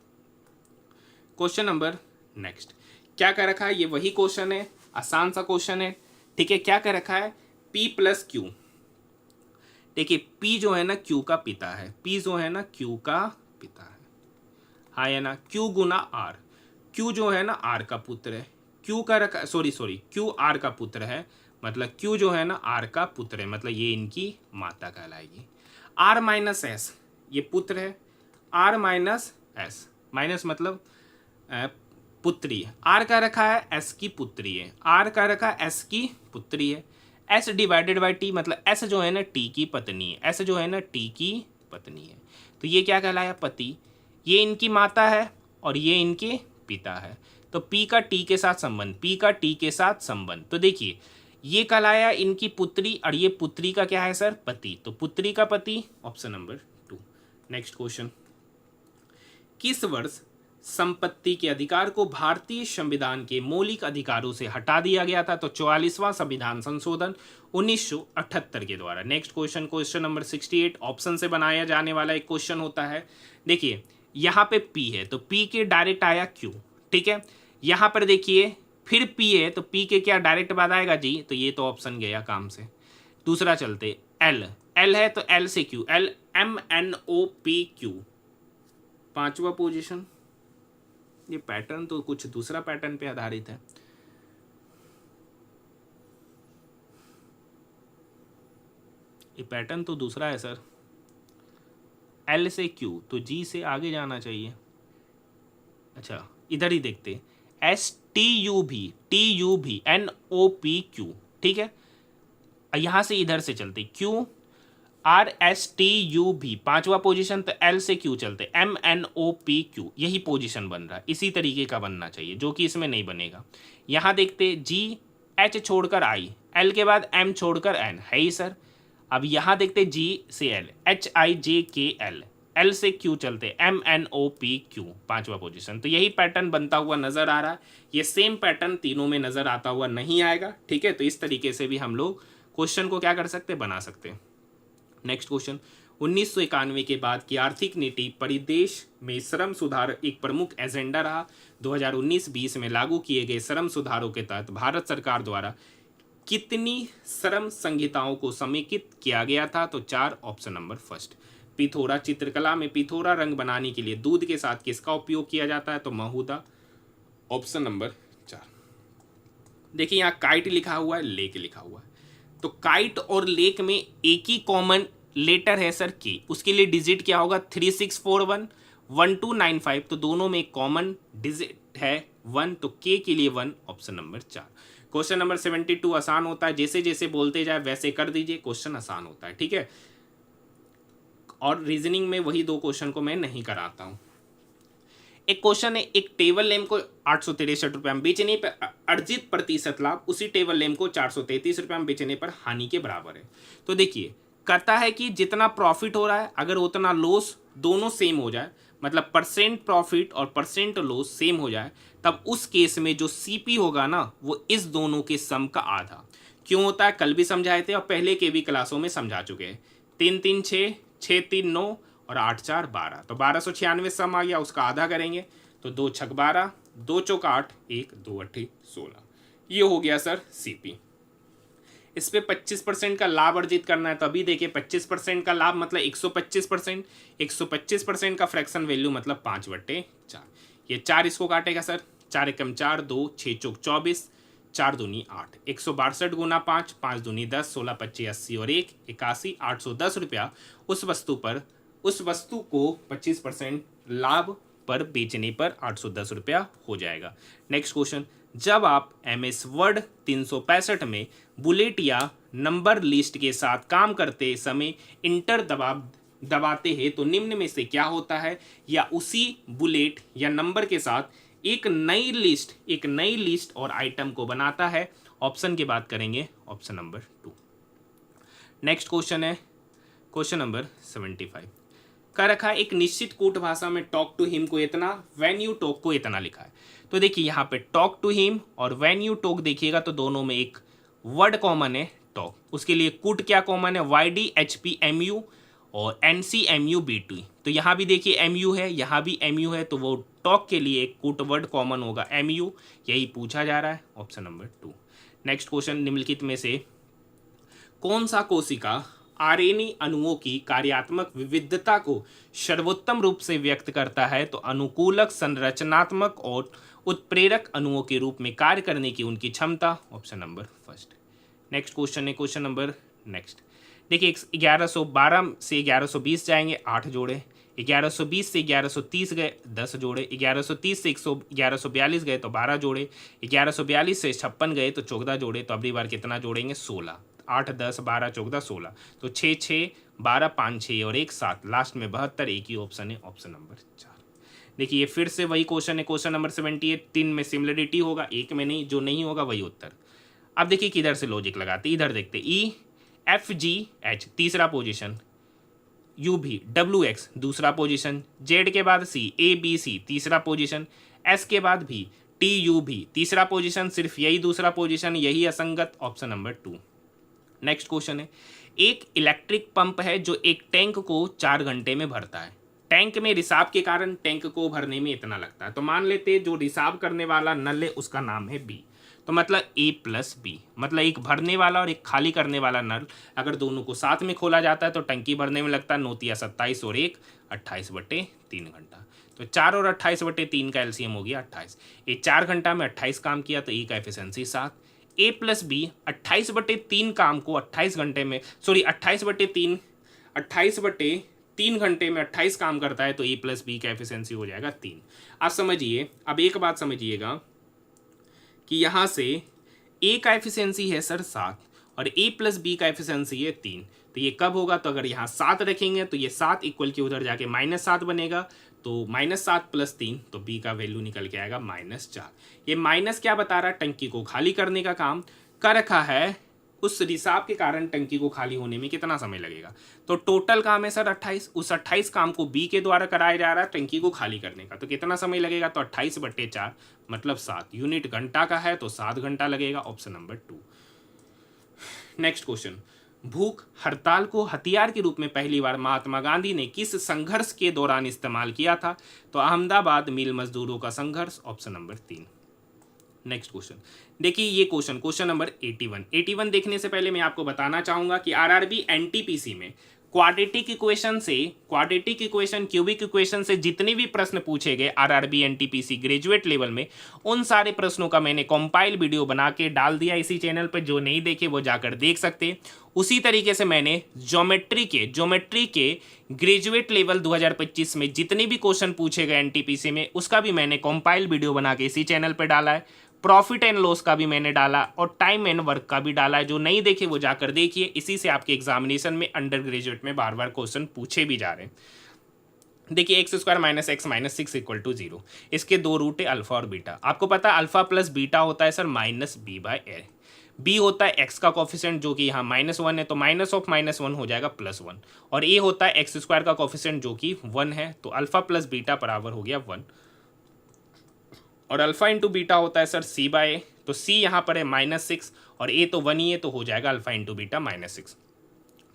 Question number next क्या कर रखा है? ये वही क्वेश्चन है, आसान सा क्वेश्चन है, ठीक है। क्या कर रखा है? P + Q। देखिए P जो है ना Q का पिता है, P जो है ना Q का पिता है। हाँ या ना? Q गुना R, क्यू जो है ना आर का पुत्र है, क्यू का रखा सॉरी क्यू आर का पुत्र है, मतलब क्यू जो है ना आर का पुत्र है, मतलब ये इनकी माता कहलाएगी। आर माइनस एस ये पुत्र है, आर माइनस एस माइनस मतलब पुत्री है, आर का रखा है एस की पुत्री है, आर का रखा एस की पुत्री है, एस डिवाइडेड बाई टी मतलब एस जो है ना टी की पत्नी है, एस जो है ना टी की पत्नी है, तो ये क्या कहलाया पति, ये इनकी माता है और ये इनके पिता है, तो पी का टी के साथ संबंध, पी का टी के साथ संबंध, तो देखिए ये कहलाया इनकी पुत्री और ये पुत्री का क्या है सर पति, तो पुत्री का पति ऑप्शन नंबर 2। नेक्स्ट क्वेश्चन, किस वर्ष संपत्ति के अधिकार को भारतीय संविधान के मौलिक अधिकारों से हटा दिया गया था, तो 44वां संविधान संशोधन 1978 के द्वारा। Next question, question number 68 option से बनाया जाने वाला एक क्वेश्चन होता है। देखिए यहाँ पे पी है तो पी के डायरेक्ट आया क्यू, ठीक है, यहाँ पर देखिए फिर पी है तो पी के क्या डायरेक्ट बाद आएगा जी, तो ये तो ऑप्शन गया काम से। दूसरा चलते एल, एल है तो एल से Q, L M N O P Q, 5वां पोजीशन। ये पैटर्न तो कुछ दूसरा पैटर्न पे आधारित है। ये पैटर्न तो दूसरा है सर, एल से क्यू तो जी से आगे जाना चाहिए। अच्छा इधर ही देखते, एस टी यू भी एन ओ पी क्यू, ठीक है, यहां से इधर से चलते Q R S T U भी 5वां पोजीशन, तो एल से क्यू चलते M N O P Q, यही पोजीशन बन रहा है, इसी तरीके का बनना चाहिए जो कि इसमें नहीं बनेगा। यहाँ देखते जी एच छोड़कर आई, एल के बाद एम छोड़कर एन है ही सर। अब यहाँ देखते जी से L, H I J K L, L से क्यू चलते M N O P Q, 5वां पोजीशन, तो यही पैटर्न बनता हुआ नजर आ रहा है। ये सेम पैटर्न तीनों में नजर आता हुआ नहीं आएगा, ठीक है, तो इस तरीके से भी हम लोग क्वेश्चन को क्या कर सकते बना सकते हैं। नेक्स्ट क्वेश्चन, 1991 के बाद की आर्थिक नीति परिदेश में श्रम सुधार एक प्रमुख एजेंडा रहा। 2019-20 में लागू किए गए श्रम सुधारों के तहत भारत सरकार द्वारा कितनी श्रम संहिताओं को समेकित किया गया था, तो 4 ऑप्शन नंबर फर्स्ट। पिथोरा, चित्रकला में पिथोरा रंग बनाने के लिए दूध के साथ किसका उपयोग किया जाता है, तो महुदा, ऑप्शन नंबर 4। देखिए यहाँ काइट लिखा हुआ है, लेक लिखा हुआ है, तो काइट और लेक में एक ही कॉमन लेटर है सर के, उसके लिए डिजिट क्या होगा 3641 1295, तो दोनों में एक कॉमन डिजिट है 1, तो के के लिए 1, ऑप्शन नंबर 4। क्वेश्चन नंबर 72 आसान होता है, जैसे जैसे बोलते जाए वैसे कर दीजिए, क्वेश्चन आसान होता है, ठीक है, और रीजनिंग में वही 2 क्वेश्चन को मैं नहीं कराता हूं। एक क्वेश्चन है, एक टेबल लेम को 863 रुपये में बेचने पर अर्जित प्रतिशत लाभ उसी टेबल लेम को 433 रुपये में बेचने पर हानि के बराबर है। तो देखिए कहता है कि जितना प्रॉफिट हो रहा है अगर उतना लॉस दोनों सेम हो जाए, मतलब परसेंट प्रॉफिट और परसेंट लॉस सेम हो जाए, तब उस केस में जो सीपी होगा ना वो इस दोनों के सम का आधा। क्यों होता है कल भी समझाए थे और पहले के भी क्लासों में समझा चुके हैं। 3 3 6, 6 3 9 और 8 4 12, तो 1296 सम आ गया, उसका आधा करेंगे तो 2 छक 12, 2 चौक 8, 1 2 अट्ठी 16, ये हो गया सर सीपी। इस पे 25% का लाभ अर्जित करना है, तो अभी देखिए 25% का लाभ मतलब 125%, 125% का फ्रैक्शन वैल्यू मतलब 5/4, ये 4 इसको काटेगा सर, 4 एकम 4, 2 6 चौक 24, 4 दूनी 8, 162 गुना 5, 5 दूनी 10, 16 25 80 और 1 81, 810 रुपया उस वस्तु को 25% लाभ पर बेचने पर 810 रुपया हो जाएगा। नेक्स्ट क्वेश्चन, जब आप MS वर्ड 365 में बुलेट या नंबर लिस्ट के साथ काम करते समय इंटर दबाते हैं तो निम्न में से क्या होता है, या उसी बुलेट या नंबर के साथ एक नई लिस्ट और आइटम को बनाता है। ऑप्शन की बात करेंगे, ऑप्शन नंबर 2। नेक्स्ट क्वेश्चन है क्वेश्चन नंबर 75 का रखा है, एक निश्चित कूट भाषा में टॉक टू हिम को इतना, व्हेन यू टॉक को इतना लिखा है। तो देखिए यहाँ पे टॉक टू हिम और व्हेन यू टॉक देखिएगा तो दोनों में एक वर्ड कॉमन है टॉक, उसके लिए कूट क्या कॉमन है YDHPMU और NCMUBT, तो यहाँ भी देखिए MU है, यहाँ भी MU है, तो वो टॉक के लिए एक कूट वर्ड कॉमन होगा MU, यही पूछा जा रहा है, ऑप्शन नंबर 2। नेक्स्ट क्वेश्चन, निम्नलिखित में से कौन सा कोशिका RNA अणुओं की कार्यात्मक विविधता को सर्वोत्तम रूप से व्यक्त करता है, तो अनुकूलक, संरचनात्मक और उत्प्रेरक अणुओं के रूप में कार्य करने की उनकी क्षमता, option number first. Next question है क्वेश्चन नंबर नेक्स्ट। देखिए 1112 से 1120 जाएंगे, 8 जोड़े। 1120 से 1130 गए, 10 जोड़े। 1130 से 1142 गए तो 12 जोड़े। 1142 से 56 गए तो 14 जोड़े। तो अगली बार कितना जोड़ेंगे? 16। 8 10 12 14 16, तो 6 6 12 5 6 और 1 7, लास्ट में 72। एक ही ऑप्शन है, ऑप्शन नंबर 4। देखिए फिर से वही क्वेश्चन है, क्वेश्चन नंबर 78। 3 में सिमिलरिटी होगा, एक में नहीं, जो नहीं होगा वही उत्तर। अब देखिए किधर से लॉजिक लगाते, इधर देखते। ई एफ जी एच तीसरा पोजीशन, यू भी डब्ल्यू एक्स दूसरा पोजीशन, जेड के बाद सी, ए बी सी तीसरा पोजीशन, एस के बाद भी टी यू भी तीसरा पोजीशन, सिर्फ यही दूसरा पोजीशन, यही असंगत, ऑप्शन नंबर 2। नेक्स्ट क्वेश्चन है, एक इलेक्ट्रिक पंप है जो एक टैंक को 4 घंटे में भरता है। टैंक में रिसाव के कारण टैंक को भरने में इतना लगता है। तो मान लेते जो रिसाव करने वाला नल है उसका नाम है बी, तो मतलब ए प्लस बी, मतलब एक भरने वाला और एक खाली करने वाला नल, अगर दोनों को साथ में खोला जाता है तो टंकी भरने में लगता है 9 × 27 और 1 28/3 घंटा। तो 4 और 28/3 का एलसीएम हो गया 28। ये 4 घंटा में 28 काम किया तो ए का एफिशिएंसी 7। ए प्लस बी 28/3 काम को 28 घंटे में, सॉरी 28/3 घंटे में 28 काम करता है, तो ए प्लस बी का एफिशिएंसी हो जाएगा 3। आप समझिए, अब एक बात समझिएगा कि यहाँ से ए का एफिशिएंसी है सर 7 और ए प्लस बी का एफिशिएंसी है 3, तो ये कब होगा? तो अगर यहाँ 7 रखेंगे तो ये 7 इक्वल के उधर जाके -7 बनेगा, तो -7 + 3, तो बी का वैल्यू निकल के आएगा -4। ये माइनस क्या बता रहा है? टंकी को खाली करने का काम कर रखा है, उस रिसाव के कारण टंकी को खाली होने में कितना समय लगेगा? तो टोटल काम है सर 28, उस 28 काम को बी के द्वारा कराया जा रहा है टंकी को खाली करने का, तो कितना समय लगेगा? तो 28/4 मतलब 7 यूनिट घंटा का है, तो 7 घंटा लगेगा, ऑप्शन नंबर 2। नेक्स्ट क्वेश्चन, भूख हड़ताल को हथियार के रूप में पहली बार महात्मा गांधी ने किस संघर्ष के दौरान इस्तेमाल किया था? तो अहमदाबाद मिल मजदूरों का संघर्ष, ऑप्शन नंबर 3। नेक्स्ट क्वेश्चन, देखिए ये क्वेश्चन नंबर 81 देखने से पहले मैं आपको बताना चाहूंगा कि आरआरबी एनटीपीसी में क्वाड्रेटिक इक्वेशन क्यूबिक इक्वेशन से जितने भी प्रश्न पूछे गए आरआरबी एनटीपीसी ग्रेजुएट लेवल में, उन सारे प्रश्नों का मैंने कंपाइल वीडियो बना के डाल दिया इसी चैनल पर, जो नहीं देखे वो जाकर देख सकते। उसी तरीके से मैंने ज्योमेट्री के ग्रेजुएट लेवल 2025 में जितने भी क्वेश्चन पूछे गए एनटीपीसी में, उसका भी मैंने कंपाइल वीडियो बना के इसी चैनल पर डाला है। प्रॉफिट एंड लॉस का भी मैंने डाला और टाइम एंड वर्क का भी डाला है, जो नहीं देखे वो जाकर देखिए। इसी से आपके एग्जामिनेशन में अंडर ग्रेजुएट में बार बार क्वेश्चन पूछे भी जा रहे हैं। देखिए x² - x - 6 = 0। इसके 2 रूट है, अल्फा और बीटा। आपको पता है अल्फा प्लस बीटा होता है सर -b/a। b होता है x का कोफिशिएंट जो कि यहाँ -1 है, तो -(-1) हो जाएगा +1, और a होता है x² का कोफिशिएंट जो कि 1 है, तो अल्फा प्लस बीटा बराबर हो गया 1। और अल्फा इंटू बीटा होता है सर c/a, तो c यहाँ पर है -6 और a तो 1 ही है, तो हो जाएगा अल्फा इंटू बीटा -6।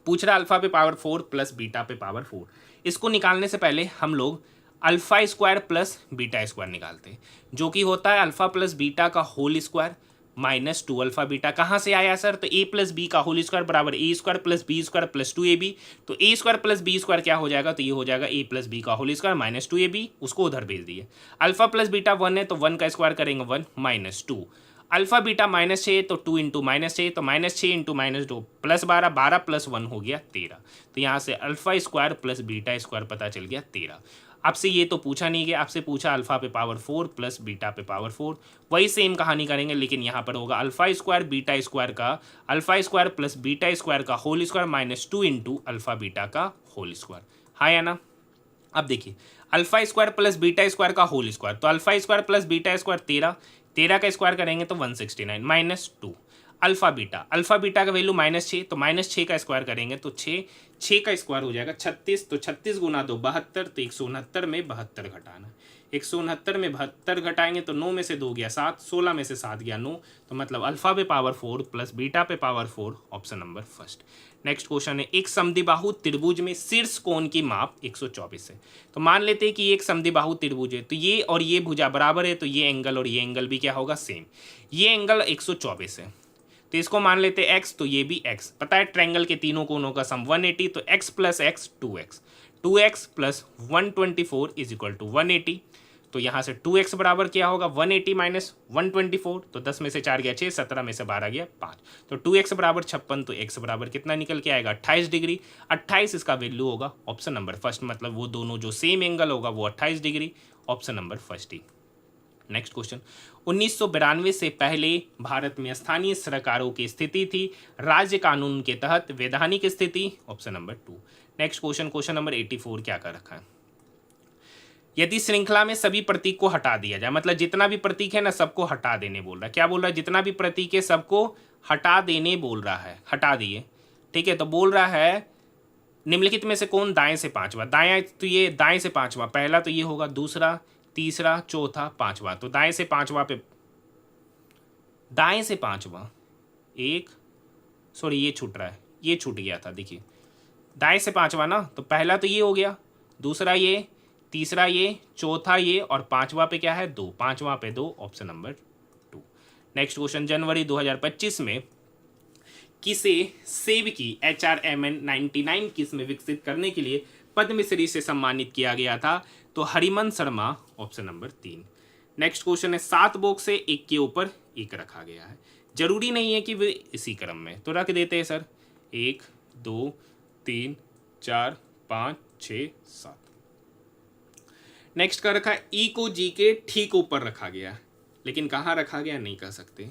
पूछ रहा अल्फा पे पावर 4 प्लस बीटा पे पावर 4। इसको निकालने से पहले हम लोग अल्फा² प्लस बीटा² निकालते हैं, जो कि होता है अल्फा प्लस बीटा का होल स्क्वायर -2 अल्फा बीटा। कहाँ से आया सर? तो a प्लस बी का होल स्क्वायर बराबर a² plus b² plus 2ab। तो a² प्लस b² क्या हो जाएगा? तो ये हो जाएगा a प्लस बी का होल स्क्वायर -2ab, उसको उधर भेज दिए। अल्फा प्लस बीटा 1 है, तो 1 का स्क्वायर करेंगे 1 -2। अल्फा बीटा -6 तो 2 × -6, तो -6 × -2 +12, 12 + 1 हो गया 13। तो यहाँ से अल्फा² प्लस बीटा² पता चल गया 13। आपसे ये तो पूछा नहीं गया, आपसे पूछा अल्फा पे पावर 4 प्लस बीटा पे पावर 4। वही सेम कहानी करेंगे, लेकिन यहाँ पर होगा अल्फा² बीटा² का अल्फा² प्लस बीटा² का होल स्क्वायर -2 × अल्फा बीटा का होल स्क्वायर। हाँ या ना? अब देखिए अल्फा² प्लस बीटा² का होल स्क्वायर, तो अल्फा² प्लस बीटा² 13 का स्क्वायर करेंगे तो 169 -2 अल्फा बीटा का वैल्यू -6, तो -6 का स्क्वायर करेंगे तो 6 का स्क्वायर हो जाएगा 36, तो 36 × 2 72, तो 169 में 72 घटाना। 169 में 72 घटाएंगे तो 9 में से 2 गया 7, 16 में से 7 गया 9, तो मतलब अल्फा पे पावर 4 प्लस बीटा पे power 4, option number first. Next question है, एक समद्विबाहु त्रिभुज में शीर्ष कोण की माप 124 है। तो मान लेते हैं कि एक समद्विबाहु त्रिभुज है, तो ये और ये भुजा बराबर है, तो ये एंगल और ये एंगल भी क्या होगा? सेम। ये एंगल 124 है, तो इसको मान लेते हैं x, तो ये भी x। पता है ट्रायंगल के तीनों कोनों का सम 180, तो x + x 2x 2x + 124 = 180। तो यहाँ से 2x बराबर क्या होगा 180 माइनस 124, तो 10 में से 4 गया 6, 17 में से 12 गया 5, तो 2x बराबर 56, तो x बराबर कितना निकल के आएगा 28 डिग्री। 28 इसका वैल्यू होगा ऑप्शन नंबर फर्स्ट, मतलब वो दोनों जो सेम एंगल होगा वो 28 डिग्री, ऑप्शन नंबर फर्स्ट ही। नेक्स्ट क्वेश्चन, 1992 से पहले भारत में स्थानीय सरकारों की स्थिति थी राज्य कानून के तहत वैधानिक स्थिति, option number 2। Next question, question number 84 क्या कर रखा है, यदि श्रृंखला में सभी प्रतीक को हटा दिया जाए, मतलब जितना भी प्रतीक है ना सबको हटा देने बोल रहा है। क्या बोल रहा है, जितना भी प्रतीक है सबको हटा देने बोल रहा है, हटा दिए, ठीक है। तो बोल रहा है निम्नलिखित में से कौन दाएं से पांचवा, दाएं तो ये दाएं से पांचवा, पहला तो ये होगा, दूसरा, तीसरा, चौथा, पांचवा, तो दाएं से पांचवा पे, दाएं से पांचवा, एक, सॉरी ये छूट रहा है, ये छूट गया था, देखिए दाएं से पांचवा ना, तो पहला तो ये हो गया, दूसरा ये, तीसरा ये, चौथा ये, और पांचवा पे क्या है 2, पांचवा पे 2, ऑप्शन नंबर 2। नेक्स्ट क्वेश्चन, जनवरी 2025 में किसे सेब की HRMN 99 किस्म विकसित करने के लिए पद्मश्री से सम्मानित किया गया था, तो Hariman Sharma, option number 3। Next question है 7 बॉक्स से एक के ऊपर एक रखा गया है, जरूरी नहीं है कि वे इसी क्रम में, तो रख देते हैं सर 1 2 3 4 5 6 7। नेक्स्ट का रखा ई को जी के ठीक ऊपर रखा गया, लेकिन कहाँ रखा गया नहीं कह सकते।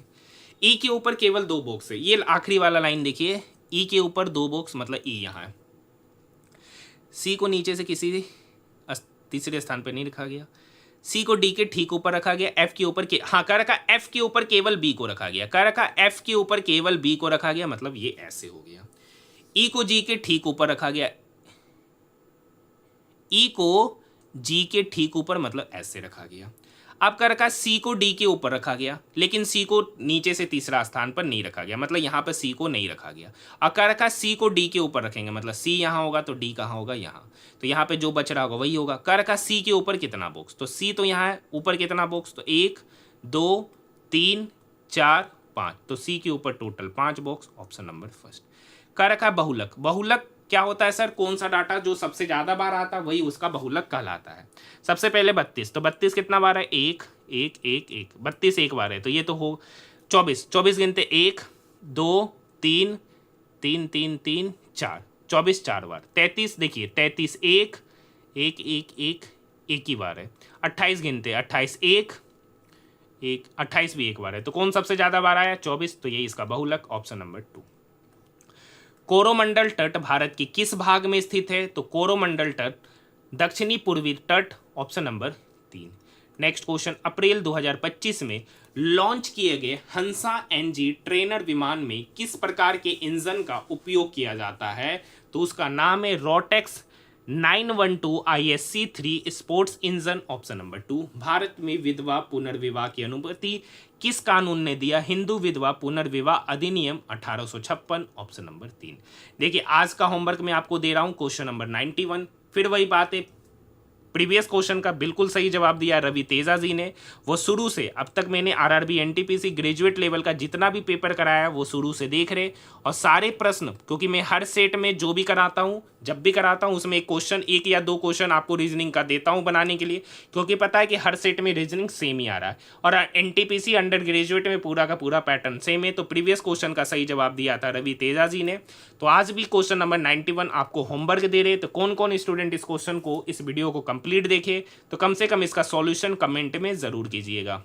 ई के ऊपर केवल 2 बॉक्स है, ये आखिरी वाला लाइन देखिए, ई के ऊपर 2 बॉक्स मतलब ई यहाँ है। सी को नीचे से किसी तीसरे स्थान पर नहीं रखा गया, सी को डी के ठीक ऊपर रखा गया, एफ के ऊपर के, हाँ कह रखा एफ के ऊपर केवल बी को रखा गया, कह रखा एफ के ऊपर केवल बी को रखा गया, मतलब ये ऐसे हो गया। ई को जी के ठीक ऊपर रखा गया, ई को जी के ठीक ऊपर मतलब ऐसे रखा गया। अब कर रखा सी को डी के ऊपर रखा गया, लेकिन सी को नीचे से तीसरा स्थान पर नहीं रखा गया, मतलब यहाँ पर सी को नहीं रखा गया। अब कर रखा सी को डी के ऊपर रखेंगे, मतलब सी यहाँ होगा तो डी कहाँ होगा यहाँ, तो यहाँ पे जो बच रहा होगा वही होगा। कर रखा सी के ऊपर कितना बॉक्स, तो सी तो यहाँ है, ऊपर कितना बॉक्स, तो 1 2 3 4 5, तो सी के ऊपर total 5 box, option number first. कर रखा बहुलक, बहुलक क्या होता है सर, कौन सा डाटा जो सबसे ज्यादा बार आता है वही उसका बहुलक कहलाता है। सबसे पहले 32, तो 32 कितना बार है, 1 1 1 1, 32 एक बार है, तो ये तो हो 24, 24 गिनते 1 2 3 3 3 3 4, 24 4 बार। 33 देखिए 33 1 1 1 1 एक ही बार है। 28 गिनते 28 1 1, 28 भी एक बार है, तो कौन सबसे ज्यादा बार आया 24, तो यही इसका बहुलक, ऑप्शन नंबर 2। कोरोमंडल तट भारत के किस भाग में स्थित है, तो कोरोमंडल तट दक्षिणी पूर्वी तट, ऑप्शन नंबर 3। नेक्स्ट क्वेश्चन, अप्रैल 2025 में लॉन्च किए गए हंसा NG ट्रेनर विमान में किस प्रकार के इंजन का उपयोग किया जाता है, तो उसका नाम है Rotex 912 ISC3 sports engine, option number 2। Bharat में विधवा पुनर्विवाह की अनुमति किस कानून ने दिया, हिंदू विधवा पुनर्विवाह अधिनियम 1856, ऑप्शन नंबर 3। देखिए आज का होमवर्क मैं आपको दे रहा हूं क्वेश्चन नंबर 91, फिर वही बात है, प्रीवियस क्वेश्चन का बिल्कुल सही जवाब दिया रवि तेजा जी ने। वो शुरू से अब तक मैंने RRB NTPC ग्रेजुएट लेवल का जितना भी पेपर कराया वो शुरू से देख रहे, और सारे प्रश्न, क्योंकि मैं हर सेट में जो भी कराता हूँ जब भी कराता हूँ उसमें एक क्वेश्चन, 1 या 2 क्वेश्चन आपको रीजनिंग का देता हूँ बनाने के लिए, क्योंकि पता है कि हर सेट में रीजनिंग सेम ही आ रहा है, और NTPC अंडर ग्रेजुएट में पूरा का पूरा पैटर्न सेम है। तो प्रीवियस क्वेश्चन का सही जवाब दिया था रवि तेजा जी ने। तो आज भी क्वेश्चन नंबर 91 आपको होमवर्क दे रहे, तो कौन कौन स्टूडेंट इस क्वेश्चन को, इस वीडियो को कंप्लीट देखे, तो कम से कम इसका सॉल्यूशन कमेंट में जरूर कीजिएगा।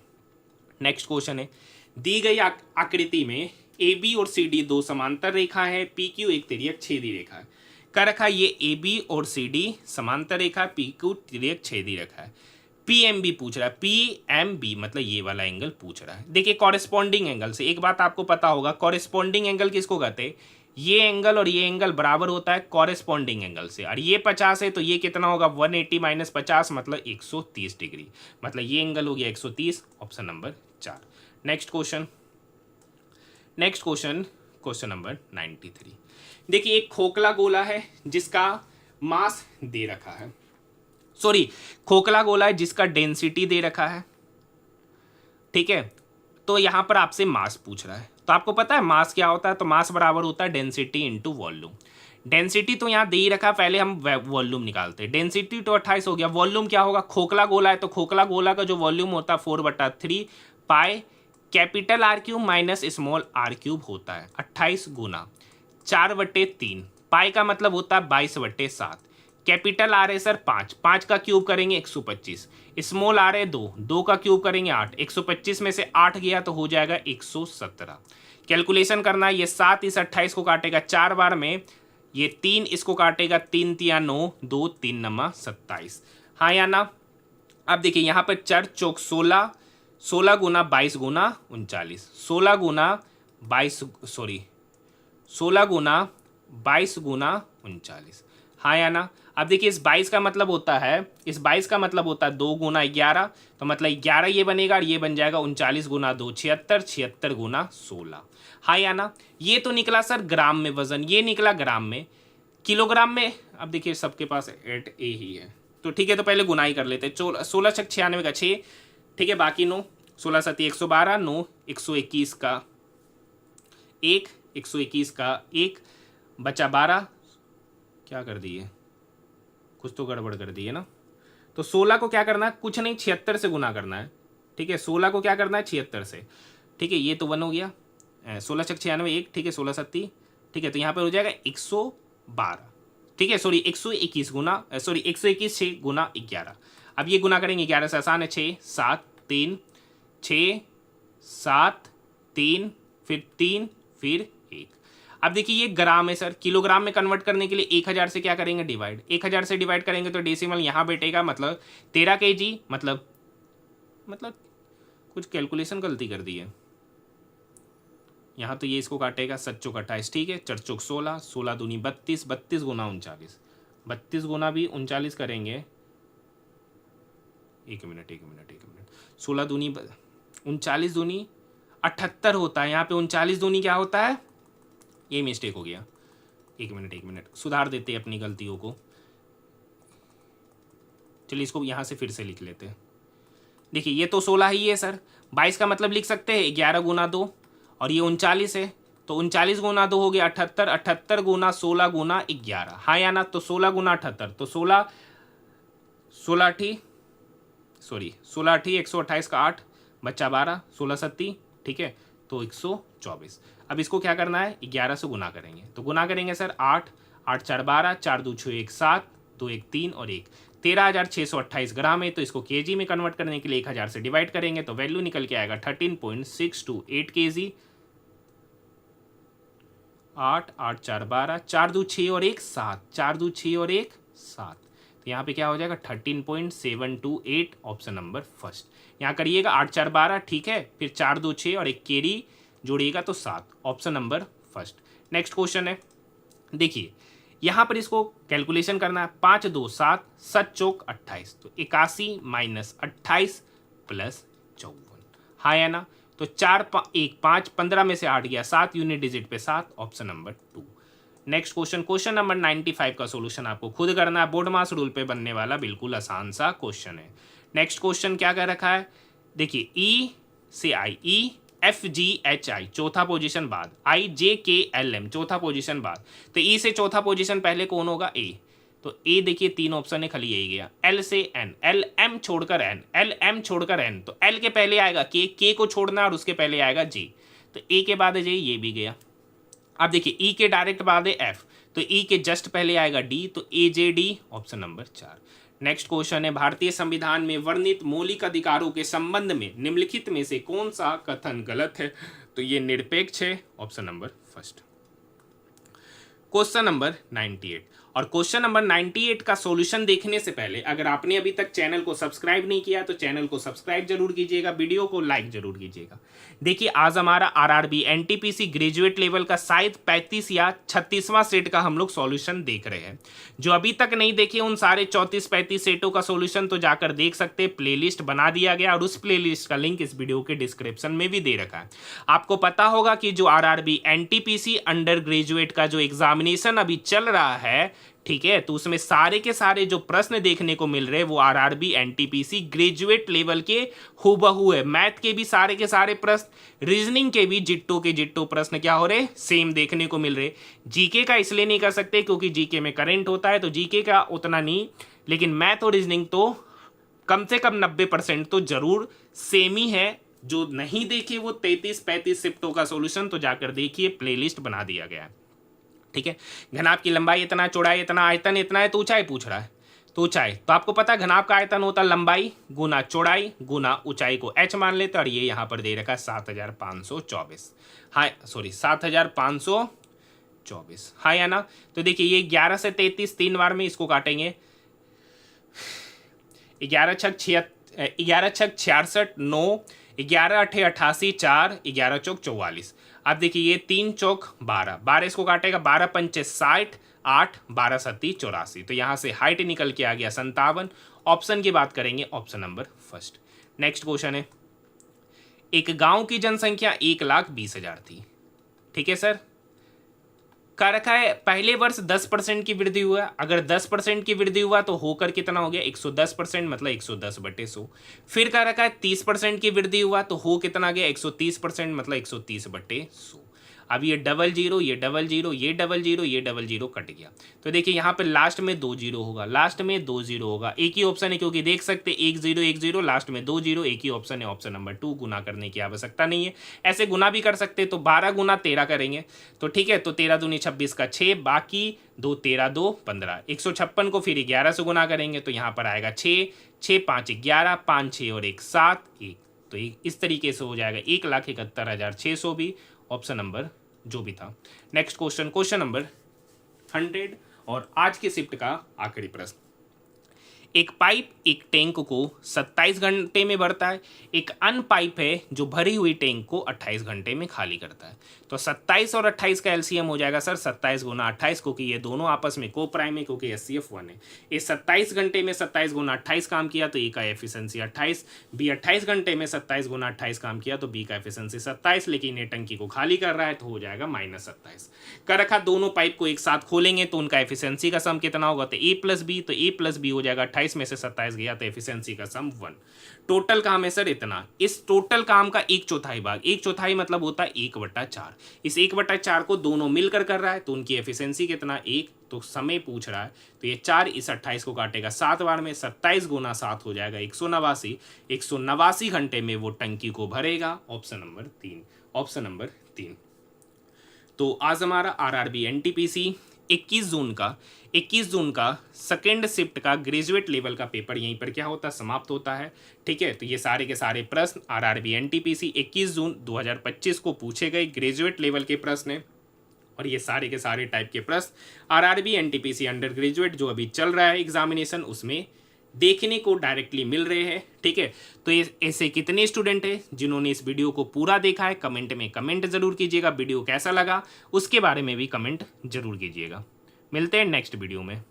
नेक्स्ट क्वेश्चन है, दी गई आकृति में AB और CD 2 समांतर रेखा है, PQ एक तिर्यक छेदी रेखा है। कर रखा ये AB और CD समांतर रेखा, PQ तिर्यक छेदी रेखा है। PMB पूछ रहा है, PMB मतलब ये वाला एंगल पूछ रहा है। देखिए कॉरेस्पॉन्डिंग एंगल से एक बात आपको पता होगा, कॉरेस्पॉन्डिंग एंगल किसको कहते हैं, ये एंगल और ये एंगल बराबर होता है कॉरेस्पॉन्डिंग एंगल से, और ये 50 है तो ये कितना होगा 180 माइनस 50 मतलब 130 डिग्री, मतलब ये एंगल हो गया 130, option number 4। Next question, question number 93। देखिए एक खोखला गोला है जिसका मास दे रखा है, सॉरी खोखला गोला है जिसका डेंसिटी दे रखा है, ठीक है। तो यहां पर आपसे मास पूछ रहा है, तो आपको पता है मास क्या होता है, तो मास बराबर होता है डेंसिटी इंटू वॉल्यूम। डेंसिटी तो यहाँ दे ही रखा, पहले हम वॉल्यूम निकालते हैं। डेंसिटी तो 28 हो गया, वॉल्यूम क्या होगा, खोखला गोला है तो खोखला गोला का जो वॉल्यूम होता है 4/3 pi capital R cube minus small R cube होता है। 28 गुना 4/3 पाई का मतलब होता है 22/7। कैपिटल आर है सर 5, 5 का क्यूब करेंगे 125, स्मॉल आर है 2, 2 का क्यूब करेंगे 8, 125 में से 8 गया तो हो जाएगा 117। कैलकुलेशन करना है, ये 7 इस 28 को काटेगा 4 बार में, ये 3 इसको काटेगा 3 तिया 9, 2 3 नमा 27। हाँ या ना। अब देखिए यहाँ पर चर चौक 16, 16 गुना 22 गुना 39, 16 गुना 22 गुना 39। हाँ या ना। अब देखिए इस 22 का मतलब होता है, 2 गुना 11, तो मतलब 11 ये बनेगा और ये बन जाएगा 39 गुना 2 76, 76 गुना 16। हाँ या ना। ये तो निकला सर ग्राम में वजन, ये निकला ग्राम में। किलोग्राम में अब देखिए सबके पास 8A ही है, तो ठीक है, तो पहले गुनाई कर लेते हैं। 16 छक 96 का 6, ठीक है, बाकी 9, 16 7 112, 9 121 का 1, 121 का 1 बचा 12, क्या कर दिए, कुछ तो गड़बड़ कर दी है ना। तो 16 को क्या करना है, कुछ नहीं 76 से गुना करना है, ठीक है। 16 को क्या करना है 76 से, ठीक है, ये तो 1 हो गया। 16 छक 96 1, ठीक है, 16 7, ठीक है, तो यहाँ पर हो जाएगा 112, ठीक है, सॉरी 121 गुना 121 6 गुना 11। अब ये गुना करेंगे 11 से, आसान है, 6 7 3 6 7 3 फिर 3 फिर 1। अब देखिए ये ग्राम है सर, किलोग्राम में कन्वर्ट करने के लिए 1000 से क्या करेंगे डिवाइड, 1000 से डिवाइड करेंगे तो डेसिमल यहाँ बैठेगा, मतलब 13 kg, मतलब कुछ कैलकुलेशन गलती कर दी है यहाँ, तो ये इसको काटेगा 7 चौक 28, ठीक है, 4 चौक 16, 16 दूनी 32, 32 गुना 39, 32 गुना भी 39 करेंगे, एक मिनट 16 दूनी 39 दूनी 78 होता है, यहाँ पे 39 दूनी क्या होता है, ये मिस्टेक हो गया, एक मिनट सुधार देते हैं अपनी गलतियों को। चलिए इसको यहाँ से फिर से लिख लेते हैं। देखिए ये तो 16 ही है सर, 22 का मतलब लिख सकते हैं 11 गुना 2, और ये 39 है, तो 39 गुना 2 हो गया 78, 78 गुना 16 गुना 11। हाँ या ना। तो 16 गुना 78, तो 16 8 128 का 8 बच्चा 12, 16 7, ठीक है, तो 124। अब इसको क्या करना है 11 से गुना करेंगे, तो गुना करेंगे सर 8 8 4 12, 4 2 6 1 7, 2 1 3 और 1 13,628 ग्राम है। तो इसको केजी में कन्वर्ट करने के लिए 1000 से डिवाइड करेंगे तो वैल्यू निकल के आएगा 13.628 kg। 8 8 4 12, 4 2 6 और 1 7, 4 2 6 और 1 7, तो यहाँ पे क्या हो जाएगा 13.728, ऑप्शन नंबर फर्स्ट। यहाँ करिएगा 8 4 12, ठीक है, फिर 4 2 6 और 1 केरी जोड़िएगा तो 7, option number first. Next question है, देखिए यहाँ पर इसको कैलकुलेशन करना है, 5 2 7, 7 चौक 28, तो 81 माइनस 28 प्लस 54। हाँ या ना। तो 4 1 5 15 में से 8 गया 7, यूनिट डिजिट पे 7, option number 2। Next question, question number 95 का सॉल्यूशन आपको खुद करना है, बोर्ड मास रूल पे बनने वाला बिल्कुल आसान सा क्वेश्चन है। नेक्स्ट क्वेश्चन क्या कह रखा है, देखिए ई से आई, E F G H I चौथा पोजीशन बाद, आई जे के एल एम चौथा पोजीशन बाद, तो ई से चौथा पोजीशन पहले कौन होगा, ए, तो ए देखिए 3 ऑप्शन है, खाली यही गया। एल से एन, एल एम छोड़कर एन, एल एम छोड़कर एन, तो एल के पहले आएगा के को छोड़ना और उसके पहले आएगा जे, तो ए के बाद है जे, ये भी गया। अब देखिए ई के डायरेक्ट बाद है एफ, तो ई के जस्ट पहले आएगा डी, तो A J D, option number 4। Next question है, भारतीय संविधान में वर्णित मौलिक अधिकारों के संबंध में निम्नलिखित में से कौन सा कथन गलत है, तो ये निरपेक्ष है, option number first. Question number 98, और क्वेश्चन नंबर 98 का सॉल्यूशन देखने से पहले अगर आपने अभी तक चैनल को सब्सक्राइब नहीं किया तो चैनल को सब्सक्राइब जरूर कीजिएगा, वीडियो को लाइक जरूर कीजिएगा। देखिए आज हमारा आरआरबी एनटीपीसी ग्रेजुएट लेवल का शायद 35 या 36वां सेट का हम लोग सॉल्यूशन देख रहे हैं। जो अभी तक नहीं देखे उन सारे 34-35 सेटों का सॉल्यूशन तो जाकर देख सकते हैं, प्लेलिस्ट बना दिया गया और उस प्लेलिस्ट का लिंक इस वीडियो के डिस्क्रिप्शन में भी दे रखा है। आपको पता होगा कि जो आरआरबी एनटीपीसी अंडर ग्रेजुएट का जो एग्जामिनेशन अभी चल रहा है ठीक है। तो उसमें सारे के सारे जो प्रश्न देखने को मिल रहे हैं वो आरआरबी एनटीपीसी ग्रेजुएट लेवल के हूबहू है। मैथ के भी सारे के सारे प्रश्न, रीजनिंग के भी जिट्टो के जिट्टो प्रश्न क्या हो रहे, सेम देखने को मिल रहे। जीके का इसलिए नहीं कर सकते क्योंकि जीके में करंट होता है, तो जीके का उतना नहीं, लेकिन मैथ और रीजनिंग तो कम से कम 90% तो जरूर सेम ही है। जो नहीं देखे वो 33-35 शिफ्टों का सॉल्यूशन तो जाकर देखिए, प्लेलिस्ट बना दिया गया है। ठीक है। घनाभ की लंबाई इतना, चौड़ाई इतना, आयतन इतना है, तो ऊंचाई पूछ रहा है। तो ऊंचाई तो आपको पता है घनाभ का आयतन होता है लंबाई गुना चौड़ाई गुना ऊंचाई को h मान लेते हैं, और ये यहाँ पर दे रखा है 7524। हाँ सॉरी 7524, हाँ या ना। तो देखिए ये 11 से 33 3 बार में इसको काटेंगे, 11 छक 66 9, 11 अठे 88 4, 11 चौक 44। अब देखिए ये 3 चौक 12, 12 इसको काटेगा, 12 पंचे 60, 8, 12 सत्ती 84। तो यहाँ से हाइट निकल के आ गया 57। ऑप्शन की बात करेंगे, option number first. Next question है, एक गांव की जनसंख्या 1,20,000 थी। ठीक है सर, कर रखा है पहले वर्ष 10% की वृद्धि हुआ। अगर 10% की वृद्धि हुआ तो होकर कितना हो गया 110%, मतलब 110/100। फिर कर रखा है 30% की वृद्धि हुआ तो हो कितना गया 130%, मतलब 130/100। अब ये डबल जीरो, ये डबल जीरो, ये डबल जीरो, ये डबल जीरो कट गया। तो देखिए यहाँ पे लास्ट में 2 जीरो होगा, लास्ट में 2 जीरो होगा। एक ही ऑप्शन है क्योंकि देख सकते 1 0 1 0, लास्ट में 2 जीरो, एक ही ऑप्शन है, ऑप्शन नंबर 2। गुना करने की आवश्यकता नहीं है, ऐसे गुना भी कर सकते। तो 12 गुना 13 करेंगे तो ठीक है। तो 13 दूनी 26 का 6, बाकी 2 13 2 15। 156 को फिर 11 से गुना करेंगे तो यहाँ पर आएगा 6, 6 5 11, 5 6 और 1 7 1। तो इस तरीके से हो जाएगा 1,71,600 भी ऑप्शन नंबर जो भी था। नेक्स्ट क्वेश्चन, क्वेश्चन नंबर 100 और आज के शिफ्ट का आखिरी प्रश्न। एक पाइप एक टैंक को 27 घंटे में भरता है, एक अन्य पाइप है जो भरी हुई टैंक को 28 घंटे में खाली करता है। तो 27 और 28 का एलसीएम हो जाएगा सर 27 गुना 28, क्योंकि ये दोनों आपस में को प्राइम है, क्योंकि HCF 1 है। ये 27 घंटे में 27 गुना 28 काम किया तो ए का एफिशिएंसी 28, बी 28 घंटे में 27 गुना 28 काम किया तो बी का एफिशिएंसी 27, लेकिन ये टंकी को खाली कर रहा है तो हो जाएगा -27। कर रखा दोनों पाइप को एक साथ खोलेंगे तो उनका एफिशिएंसी का सम कितना होगा, तो A + B, तो A + B हो जाएगा 28 में से 27 गया तो एफिशिएंसी का सम 1। टोटल काम है सर इतना। इस टोटल काम का 1/4 भाग, 1/4 मतलब होता है 1/4। इस 1/4 को दोनों मिलकर कर रहा है तो उनकी एफिशिएंसी कितना 1। तो समय पूछ रहा है तो ये 4 इस 28 को काटेगा 7 बार में, 27 गुना 7 हो जाएगा 189। 189 घंटे में वो टंकी को भरेगा। Option number 3, option number 3। तो आज हमारा आरआरबी एनटीपीसी 21 जून का सेकेंड शिफ्ट का ग्रेजुएट लेवल का पेपर यहीं पर क्या होता है, समाप्त होता है। ठीक है। तो ये सारे के सारे प्रश्न आरआरबी एनटीपीसी 21 जून 2025 को पूछे गए ग्रेजुएट लेवल के प्रश्न हैं, और ये सारे के सारे टाइप के प्रश्न आरआरबी एनटीपीसी अंडर ग्रेजुएट जो अभी चल रहा है एग्जामिनेशन उसमें देखने को डायरेक्टली मिल रहे हैं। ठीक है। तो ये ऐसे कितने स्टूडेंट हैं जिन्होंने इस वीडियो को पूरा देखा है, कमेंट में कमेंट जरूर कीजिएगा। वीडियो कैसा लगा उसके बारे में भी कमेंट जरूर कीजिएगा। मिलते हैं नेक्स्ट वीडियो में।